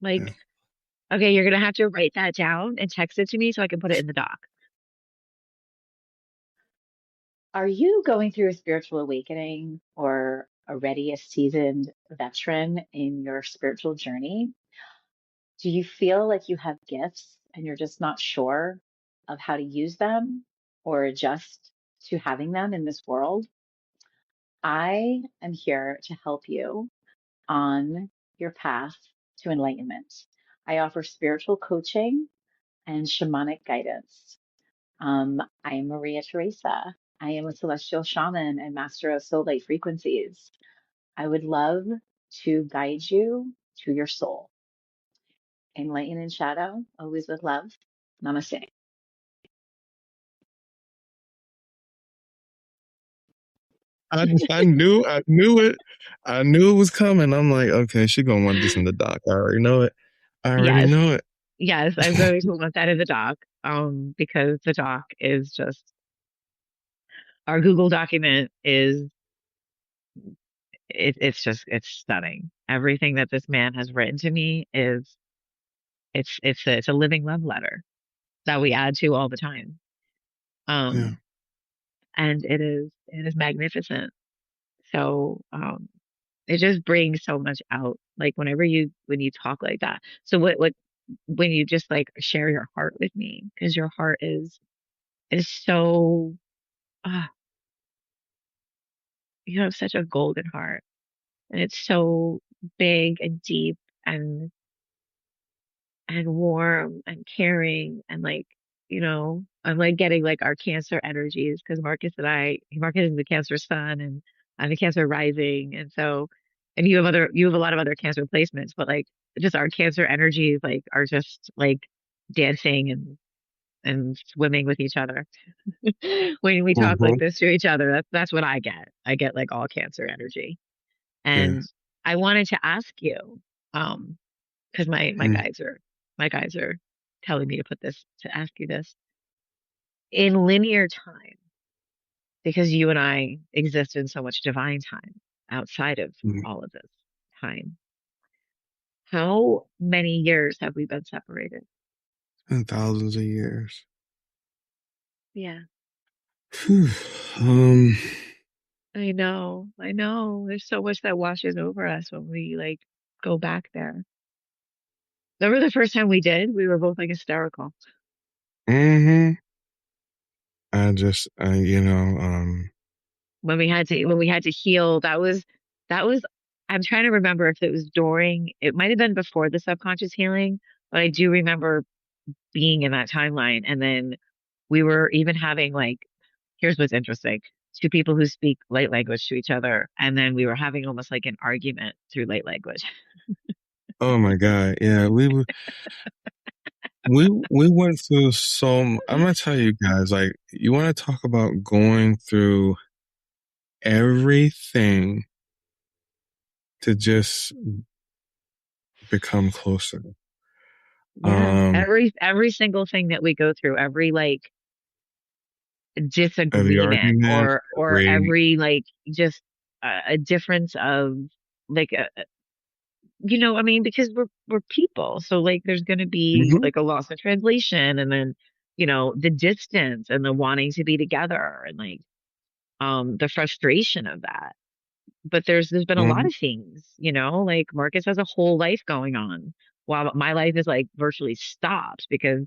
A: Like,
B: Yeah.
A: okay, you're gonna have to write that down and text it to me so I can put it in the doc. Are you going through a spiritual awakening or already a seasoned veteran in your spiritual journey? Do you feel like you have gifts and you're just not sure of how to use them or adjust to having them in this world? I am here to help you on your path to enlightenment. I offer spiritual coaching and shamanic guidance. I am Maria Teresa. I am a celestial shaman and master of soul light frequencies. I would love to guide you to your soul. Enlighten in shadow, always with love. Namaste.
B: I knew it. I knew it was coming. I'm like, okay, she gonna want this in the doc. I already know it. I already
A: Yes,
B: know it.
A: yes, I'm going to want that in the doc. Because the doc is just our Google document is it's stunning. Everything that this man has written to me is it's a living love letter that we add to all the time.
B: Yeah.
A: Um, and it is magnificent. So it just brings so much out. Like when you talk like that. So what when you just like share your heart with me, because your heart is so ah, you have such a golden heart, and it's so big and deep and warm and caring and like, I'm like getting like our cancer energies because Marcus is the cancer sun and I'm the cancer rising. And so, and you have a lot of other cancer placements, but like just our cancer energies like are just like dancing and swimming with each other. When we talk like
B: Mm-hmm.
A: this to each other, that's what I get. I get like all cancer energy.
B: Yeah.
A: And I wanted to ask you, um, because
B: Mm.
A: my guys are telling me to put this to ask you this in linear time because you and I exist in so much divine time outside of
B: Mm.
A: all of this time. How many years have we been separated?
B: And thousands of years.
A: Yeah,
B: Whew. Um,
A: I know. I know. There's so much that washes over us when we like go back there. Remember the first time we did? We were both like hysterical.
B: hmm
A: When we had to heal, that was I'm trying to remember if it was during, it might have been before the subconscious healing, but I do remember being in that timeline. And then we were even having like, here's what's interesting. Two people who speak light language to each other, and then we were having almost like an argument through light language.
B: oh my God. Yeah. We went through I'm gonna tell you guys, like, you want to talk about going through everything to just become closer.
A: Yeah,
B: Um,
A: every single thing that we go through, every like
B: every
A: disagreement
B: argument,
A: or
B: every,
A: every like just a difference of like I mean, because we're people. So like there's going to be
B: Mhm.
A: like a loss of translation and then, the distance and the wanting to be together and like the frustration of that. But there's been a lot
B: Mhm.
A: of things, like Marcus has a whole life going on. while my life is like virtually stopped because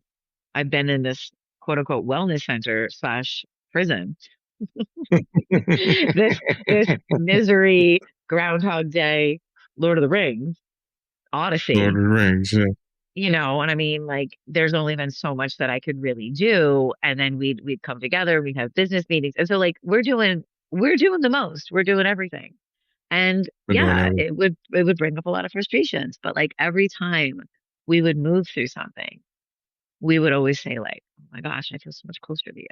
A: I've been in this quote unquote wellness center slash prison. This this misery, Groundhog Day, Lord of the Rings,
B: Lord
A: Odyssey,
B: of the Rings, yeah.
A: and I mean, like, there's only been so much that I could really do, and then we'd come together, we'd have business meetings, and so like we're doing the most, we're doing everything, and
B: We're doing
A: yeah,
B: everything.
A: it would bring up a lot of frustrations, but like every time we would move through something, we would always say like, "Oh my gosh, I feel so much closer to you."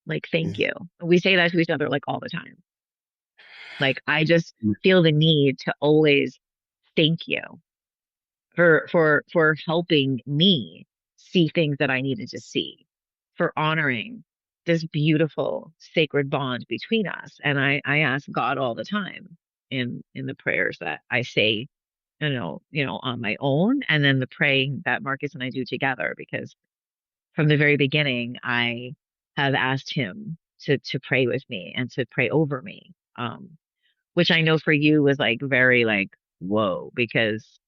A: Like, thank
B: Yeah.
A: you. We say that to each other like all the time. Like, I just feel the need to always thank you for helping me see things that I needed to see, for honoring this beautiful sacred bond between us. And I ask God all the time in the prayers that I say, on my own, and then the praying that Marcus and I do together, because from the very beginning, I have asked him to pray with me and to pray over me. Which I know for you was like very like, whoa, because,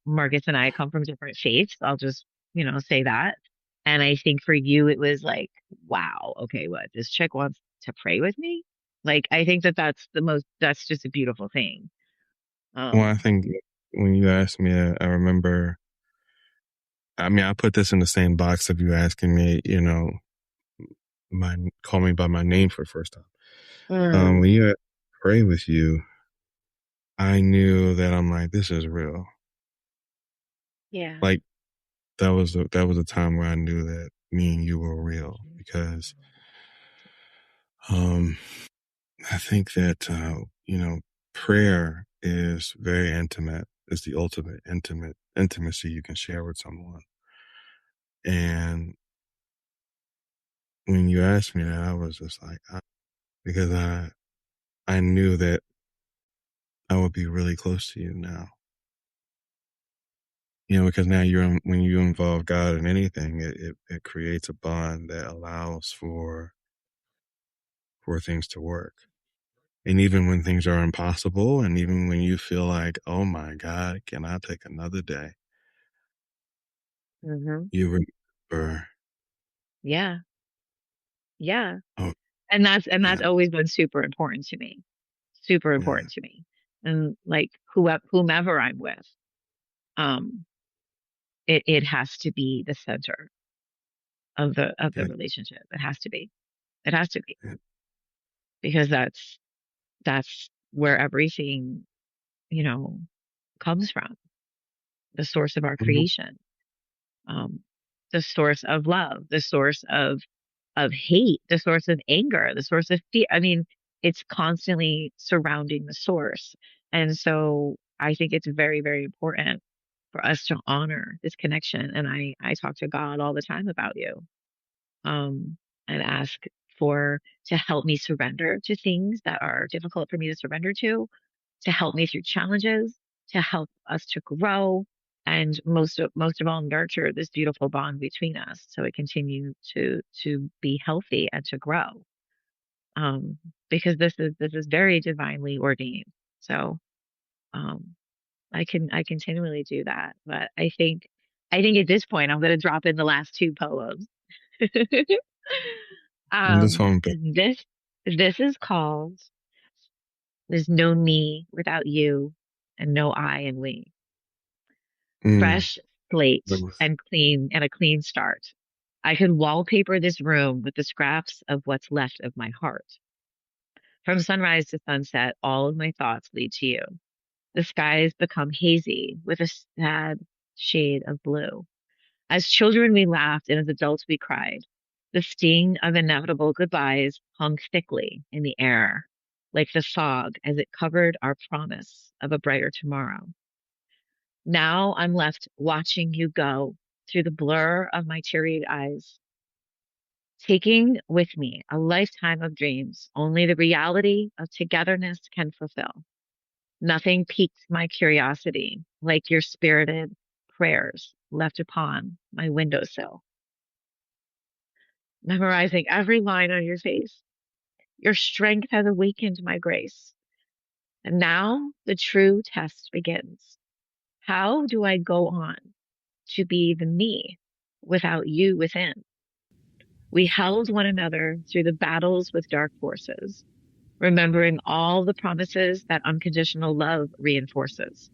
A: Marcus and I come from different faiths. I'll just, say that. And I think for you, it was like, wow, okay, what, this chick wants to pray with me? Like, I think that that's just a beautiful thing.
B: Well, I
A: Um,
B: think when you asked me, I remember, I mean, I put this in the same box of you asking me, call me by my name for the first time.
A: mm,
B: When you pray with you, I knew that I'm like, this is real.
A: yeah.
B: Like that was a time where I knew that me and you were real because, um, I think that, prayer is very intimate. It's the ultimate intimacy you can share with someone. And when you asked me that, I was just like, because I knew that I would be really close to you now. Because now when you involve God in anything, it creates a bond that allows for things to work. And even when things are impossible, and even when you feel like, oh my God, can I take another day?
A: Hmm.
B: You remember,
A: Yeah. Yeah.
B: oh
A: And that's
B: yeah,
A: always been super important to me. Super
B: yeah,
A: important to me. And like whomever I'm with, um, it has to be the center of the
B: yeah,
A: relationship. It has to be. It has to be,
B: yeah.
A: because that's where everything, you know, comes from. The source of our
B: Mhm.
A: creation, um, the source of love, the source of hate, the source of anger, the source of fear. I mean, it's constantly surrounding the source. And so I think it's very, very important for us to honor this connection. And I talk to God all the time about you, um, and ask for to help me surrender to things that are difficult for me to surrender to help me through challenges, to help us to grow, and most of all, nurture this beautiful bond between us so it continues to be healthy and to grow. Um, because this is very divinely ordained. So um, I continually do that. But I think at this point I'm going to drop in the last two poems.
B: And this home,
A: This is called "There's No Me Without You and No I and We."
B: mm,
A: Fresh slate and a clean start. I could wallpaper this room with the scraps of what's left of my heart. From sunrise to sunset, all of my thoughts lead to you. The skies become hazy with a sad shade of blue. As children, we laughed, and as adults, we cried. The sting of inevitable goodbyes hung thickly in the air, like the fog as it covered our promise of a brighter tomorrow. Now I'm left watching you go through the blur of my teary eyes, taking with me a lifetime of dreams only the reality of togetherness can fulfill. Nothing piqued my curiosity like your spirited prayers left upon my windowsill, memorizing every line on your face. Your strength has awakened my grace. And now the true test begins. How do I go on to be the me without you within? We held one another through the battles with dark forces, remembering all the promises that unconditional love reinforces.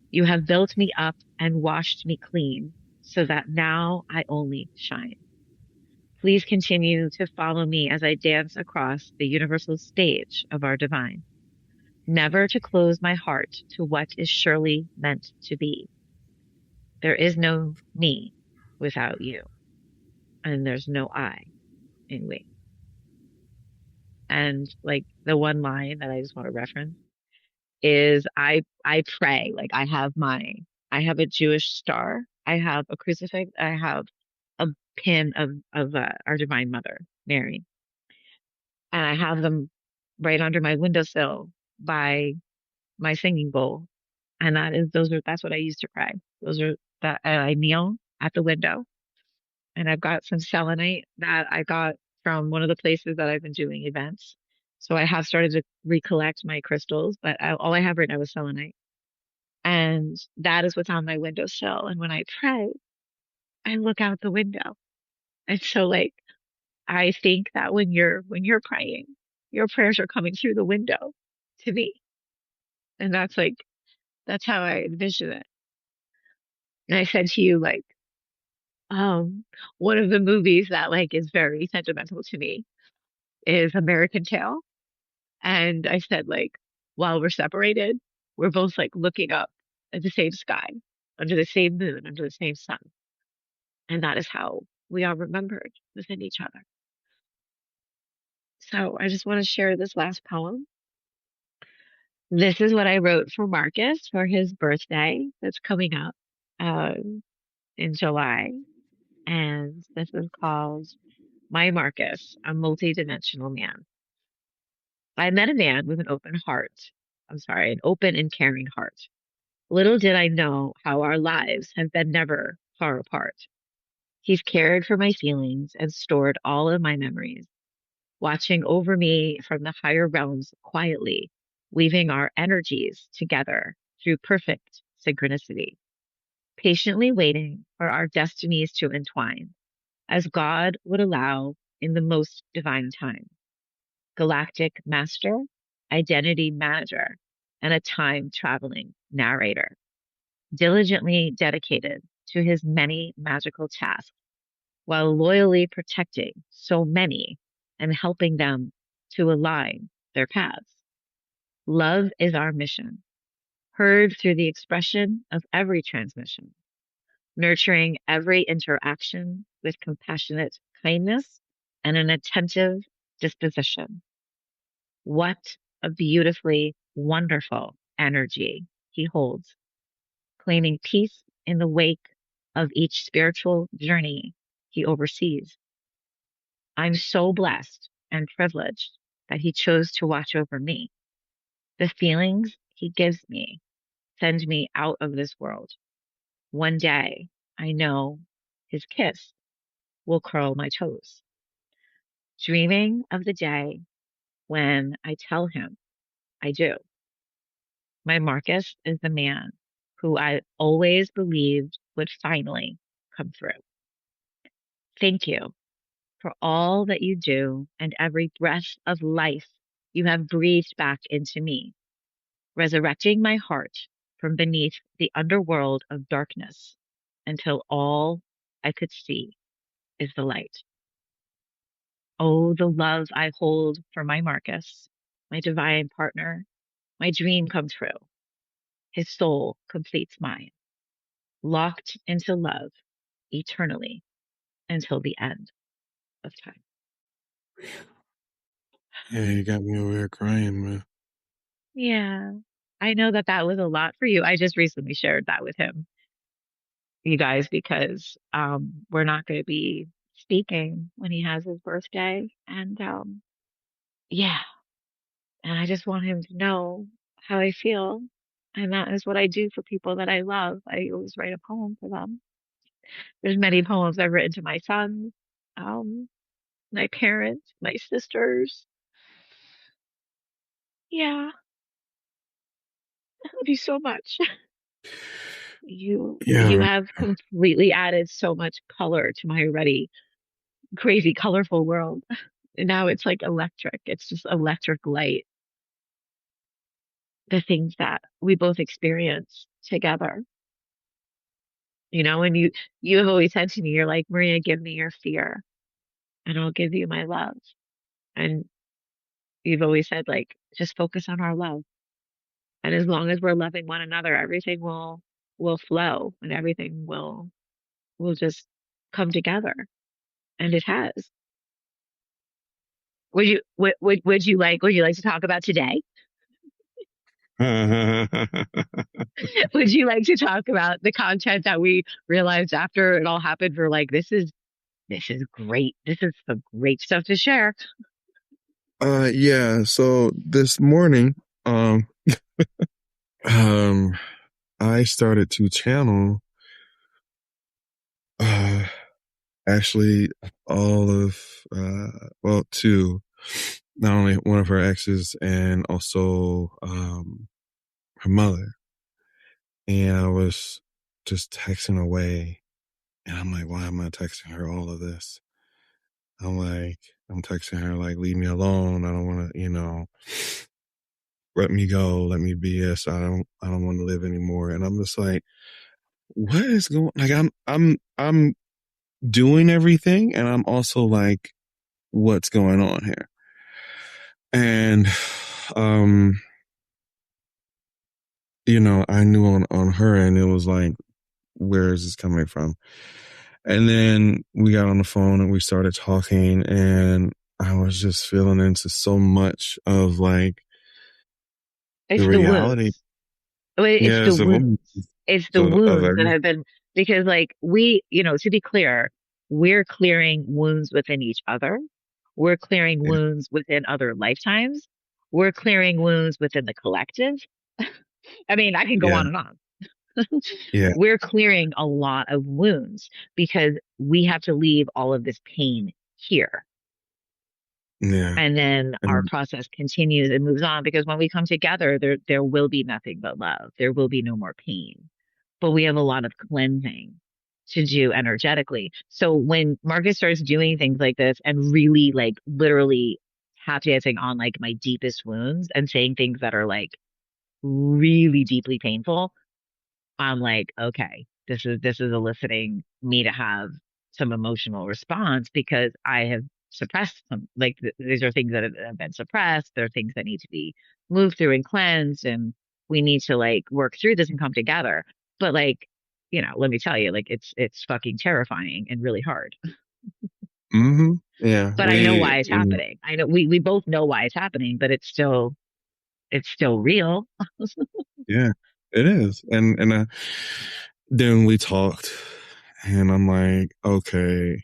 A: You have built me up and washed me clean so that now I only shine. Please continue to follow me as I dance across the universal stage of our divine, never to close my heart to what is surely meant to be. There is no me without you, and there's no I in we. And like the one line that I just want to reference is I pray, like I have a Jewish star, I have a crucifix, I have a pin of our Divine Mother, Mary, and I have them right under my windowsill by my singing bowl. And that's what I use to pray. Those are that I kneel at the window, and I've got some selenite that I got from one of the places that I've been doing events. So I have started to recollect my crystals, but all I have right now is selenite. And that is what's on my windowsill. And when I pray, I look out the window. And so like I think that when you're praying, your prayers are coming through the window to me. And that's how I envision it. And I said to you, like, one of the movies that like is very sentimental to me is American Tail. And I said, like, while we're separated, we're both like looking up at the same sky, under the same moon, under the same sun. And that is how we are remembered within each other. So I just want to share this last poem. This is what I wrote for Marcus for his birthday that's coming up in July. And this is called My Marcus, a multidimensional man. I met a man with an open heart. I'm sorry, an open and caring heart. Little did I know how our lives have been never far apart. He's cared for my feelings and stored all of my memories, watching over me from the higher realms quietly, weaving our energies together through perfect synchronicity, patiently waiting for our destinies to entwine, as God would allow in the most divine time. Galactic master, identity manager, and a time traveling narrator, diligently dedicated to his many magical tasks while loyally protecting so many and helping them to align their paths. Love is our mission, heard through the expression of every transmission, nurturing every interaction with compassionate kindness and an attentive disposition. What a beautifully wonderful energy he holds, claiming peace in the wake of each spiritual journey he oversees. I'm so blessed and privileged that he chose to watch over me. The feelings he gives me send me out of this world. One day, I know his kiss will curl my toes. Dreaming of the day when I tell him I do. My Marcus is the man who I always believed would finally come through. Thank you for all that you do and every breath of life you have breathed back into me, resurrecting my heart from beneath the underworld of darkness until all I could see is the light. Oh, the love I hold for my Marcus, my divine partner, my dream come true. His soul completes mine, locked into love eternally until the end of time.
B: Yeah, you got me over here crying, man.
A: Yeah, I know that that was a lot for you. I just recently shared that with him, you guys, because we're not going to be speaking when he has his birthday. And yeah, and I just want him to know how I feel. And that is what I do for people that I love. I always write a poem for them. There's many poems I've written to my sons, um, my parents, my sisters. Yeah, I love you so much. You
B: Yeah.
A: have completely added so much color to my already crazy colorful world. And now it's like electric. It's just electric light. The things that we both experience together, and you have always said to me, you're like, Maria, give me your fear and I'll give you my love. And you've always said, like, just focus on our love. And as long as we're loving one another, everything will flow and everything will just come together. And it has. Would you like to talk about today? Would you like to talk about the content that we realized after it all happened? We're like, this is great. This is some great stuff to share.
B: Yeah. So this morning, um, um, I started to channel, uh, actually all of, well, two, not only one of her exes and also, her mother. And I was just texting away and I'm like, why am I texting her all of this? I'm like, I'm texting her like, leave me alone. I don't want to, let me go, let me be this. I don't want to live anymore. And I'm just like, what is going, like, I'm doing everything. And I'm also like, what's going on here? And, um, I knew on her end, it was like, where is this coming from? And then we got on the phone and we started talking and I was just feeling into so much of like the
A: It's the
B: reality.
A: wounds. It's
B: Yeah,
A: the
B: it's the woman
A: wounds. It's the
B: of
A: wounds that
B: every,
A: have been, because like to be clear, we're clearing wounds within each other. We're clearing
B: yeah,
A: wounds within other lifetimes. We're clearing wounds within the collective. I mean, I can go
B: yeah,
A: on and on.
B: yeah,
A: We're clearing a lot of wounds because we have to leave all of this pain here.
B: yeah.
A: And then our
B: And,
A: process continues and moves on, because when we come together, there will be nothing but love. There will be no more pain. But we have a lot of cleansing to do energetically. So when Marcus starts doing things like this and really like literally tap dancing on like my deepest wounds and saying things that are like really deeply painful, I'm like, okay, this is eliciting me to have some emotional response, because I have suppressed some, like these are things that have been suppressed. There are things that need to be moved through and cleansed, and we need to like work through this and come together. But like, let me tell you, like it's fucking terrifying and really hard.
B: yeah,
A: But I know why it's happening. I know we both know why it's happening, but it's still real.
B: yeah, it is. And then we talked and I'm like, okay,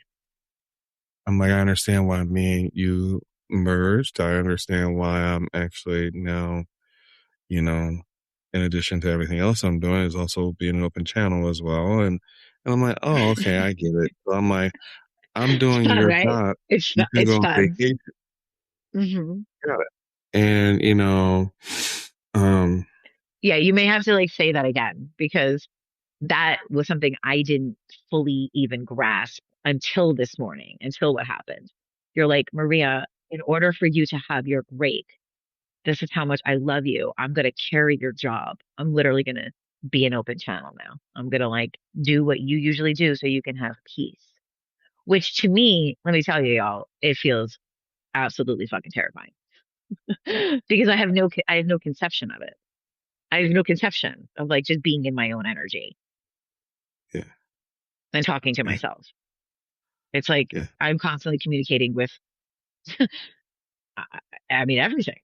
B: I'm like, I understand why me and you merged. I understand why I'm actually now, you know, in addition to everything else I'm doing, is also being an open channel as well. And I'm like, oh, okay, I get it. So I'm like, I'm
A: It's
B: doing
A: fun,
B: your
A: right?
B: job.
A: It's
B: You can
A: it's
B: go on
A: fun.
B: vacation.
A: Hmm.
B: Got it. And, um,
A: Yeah, you may have to like say that again, because that was something I didn't fully even grasp until this morning, until what happened. You're like, Maria, in order for you to have your break, this is how much I love you. I'm going to carry your job. I'm literally going to be an open channel now. I'm going to like do what you usually do so you can have peace. Which to me, let me tell you, y'all, it feels absolutely fucking terrifying because I have no conception of it. I have no conception of like just being in my own energy
B: yeah,
A: and talking to
B: yeah,
A: myself. It's like
B: yeah.
A: I'm constantly communicating with, I, I mean, everything.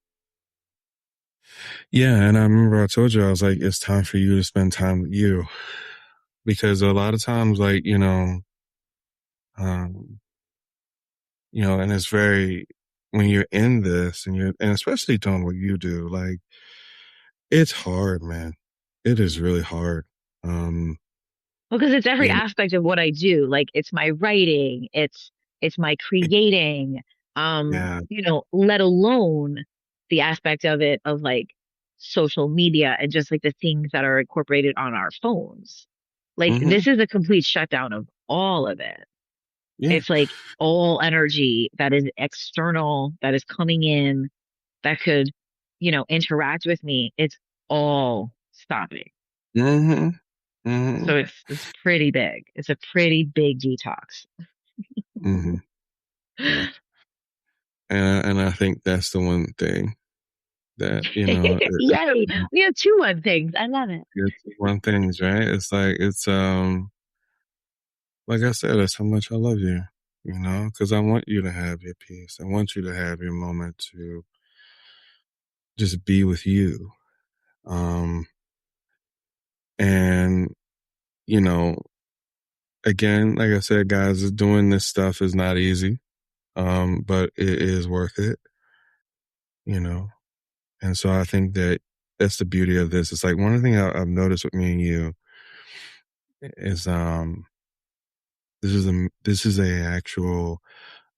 B: Yeah. And I remember I told you, I was like, it's time for you to spend time with you. Because a lot of times, like, um, and it's very, when you're in this and especially doing what you do, like, it's hard, man. It is really hard. Um,
A: Well, because it's every
B: you know,
A: aspect of what I do. Like it's my writing, it's my creating,
B: yeah,
A: let alone the aspect of it of like social media and just like the things that are incorporated on our phones. Like
B: Hmm.
A: this is a complete shutdown of all of it.
B: Yeah.
A: It's like all energy that is external, that is coming in, that could, interact with me. It's all stopping.
B: Hmm. Hmm.
A: So it's pretty big. It's a pretty big detox.
B: Hmm. Yeah. And I think that's the one thing that,
A: Yay! We have two one things. I love it.
B: it's one things, right? It's like, like I said, that's how much I love you, because I want you to have your peace. I want you to have your moment to just be with you. Um, and, you know, again, like I said, guys, doing this stuff is not easy. But it is worth it, you know? And so I think that that's the beauty of this. It's like one of the things I've noticed with me and you is, this is a actual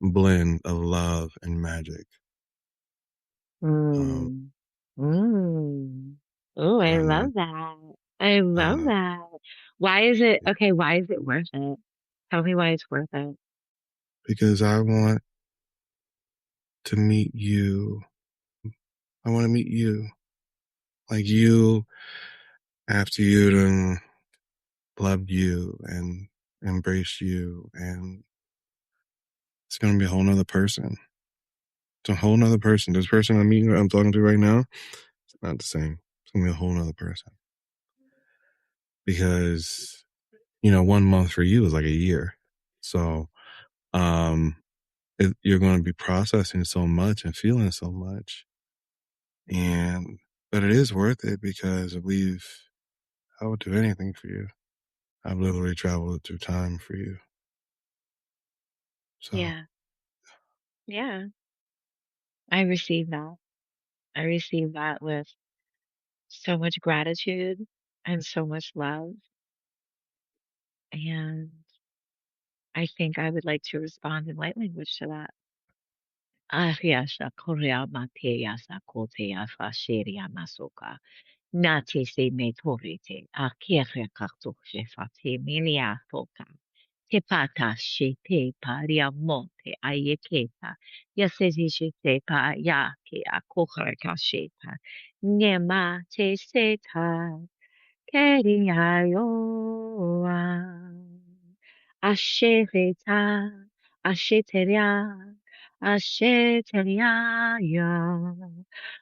B: blend of love and magic. Um,
A: Mm. Mm. Oh, I
B: I know,
A: love that. I
B: I
A: love
B: know,
A: that. Why is it worth it? Tell me why it's worth it.
B: because I want to meet you. I want to meet you, like you, after you done loved you and embraced you, and it's gonna be a whole nother person. It's a whole nother person. This person I'm talking to right now, it's not the same. It's gonna be a whole nother person because 1 month for you is like a year. So, um, you're going to be processing so much and feeling so much, and but it is worth it because I would do anything for you. I've literally traveled through time for you. So,
A: Yeah. Yeah. I receive that. I receive that with so much gratitude and so much love. And I think I would like to respond in light language to that. Ariasha Korea Mateyasa Kotea Fasheria Masoka. Nate se me torite, a kere kakto she fate milia toka. Te pata she te paria monte ayeketa. Yasezi she te pa ya ke a kokare ka she pa. Nema te se ta. Keriayoa. Ashereta, asheteria, asheteriaya.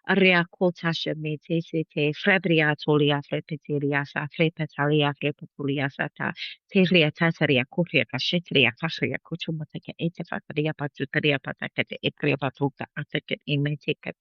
A: Ariakota shemete sete, frebria tolia, frepeteria, sa, frepetalia, frepetulia sata, teria tasaria, kuria, kashetria, kasria, kuchumoteka, etefataria, patuteria, patakete, etria patuka, ateket, emeteka,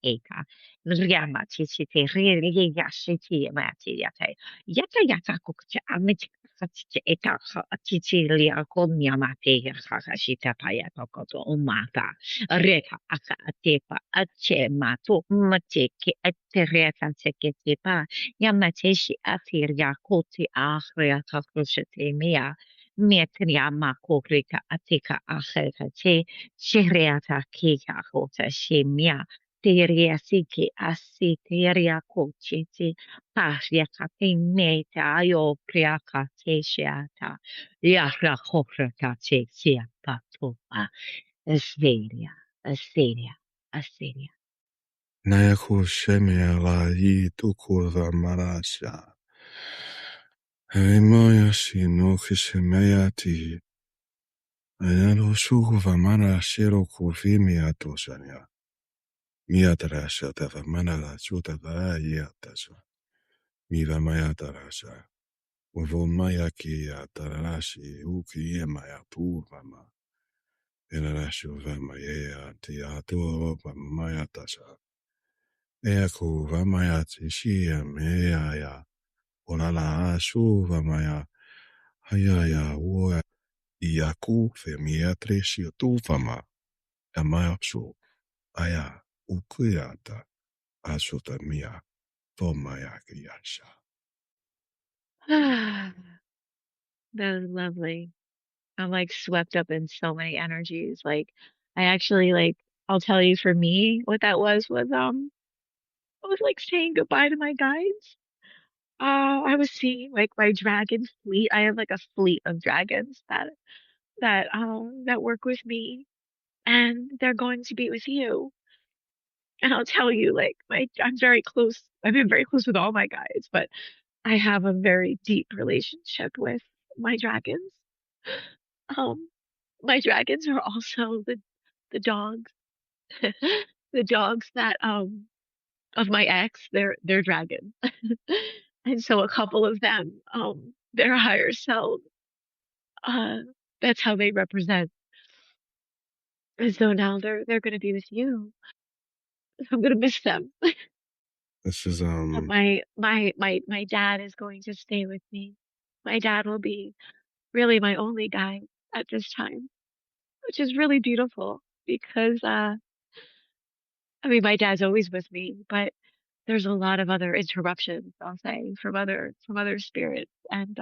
A: eka. Riama, tisite, riya, shiti, matiate. Yata yata kukucha amit katiche eta atiche lia konya mate kakashita paya tokoto umata reka aka atepa ache mato mate ke atereta teke tepa yamate shi atir koti ahrea kakushete mea metria makorika ateka ahera te shehreata kika kota shemia teria siki asiteria kochete Pariakate meta ayo priakate shiata. Yahra hokrakate siapatoa. Asveria, Asveria, Asveria.
B: Nayako Shemea la yi tukurva marasha. Moyashi no Kishimeati. Ayano Shukuva Mana Shiro Kufimi Atoshania. Miatarasha Tava Manala Chutava Yatasha. Miva Mayatarasha. Uvo Mayaki Atarashi Uki Maya Turvama. Inarashu Vamaya Tiato Mayatasha. Eaku Vamayati Shia Meaya. Olala Ashu Vamaya. Hayaya Ua Iaku Femiatreshi Tufama. Amayapshu. Aya Ukuyata. Ashuta Mia. Tomayaki Yasha.
A: That was lovely. I'm like swept up in so many energies. Like I actually like I'll tell you for me what that was I was like saying goodbye to my guides. I was seeing like my dragon fleet. I have like a fleet of dragons that work with me, and they're going to be with you. And I'll tell you, like I'm very close. I've been very close with all my guides, but I have a very deep relationship with my dragons. Um, my dragons are also the dogs, the dogs that of my ex. They're dragons, and so a couple of them, their higher self, uh, that's how they represent. And so now they're gonna be with you. I'm gonna miss them.
B: This is
A: My dad is going to stay with me. My dad will be really my only guide at this time, which is really beautiful because I mean my dad's always with me, but there's a lot of other interruptions, I'll say, from other spirits. And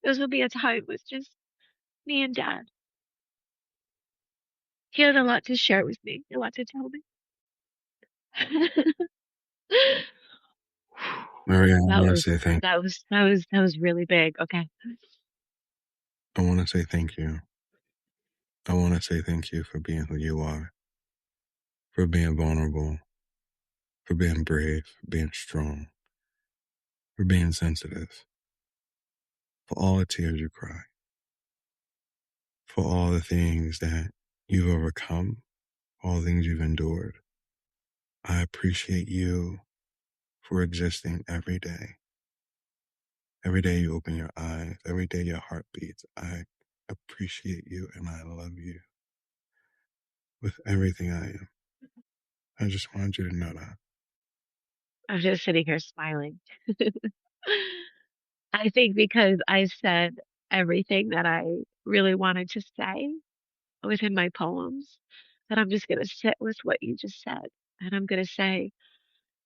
A: this will be a time with just me and dad. He has a lot to share with me, a lot to tell me.
B: Maria. I
A: That
B: want to
A: was
B: say thank.
A: that was really big. Okay.
B: I want to say thank you. I want to say thank you for being who you are, for being vulnerable, for being brave, for being strong, for being sensitive, for all the tears you cry, for all the things that you've overcome, all the things you've endured. I appreciate you for existing every day. Every day you open your eyes, every day your heart beats. I appreciate you and I love you with everything I am. I just wanted you to know that.
A: I'm just sitting here smiling. I think because I said everything that I really wanted to say within my poems, that I'm just going to sit with what you just said. And I'm going to say,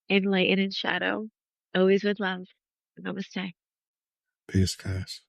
A: in light and in shadow, always with love. Namaste.
B: Peace, guys.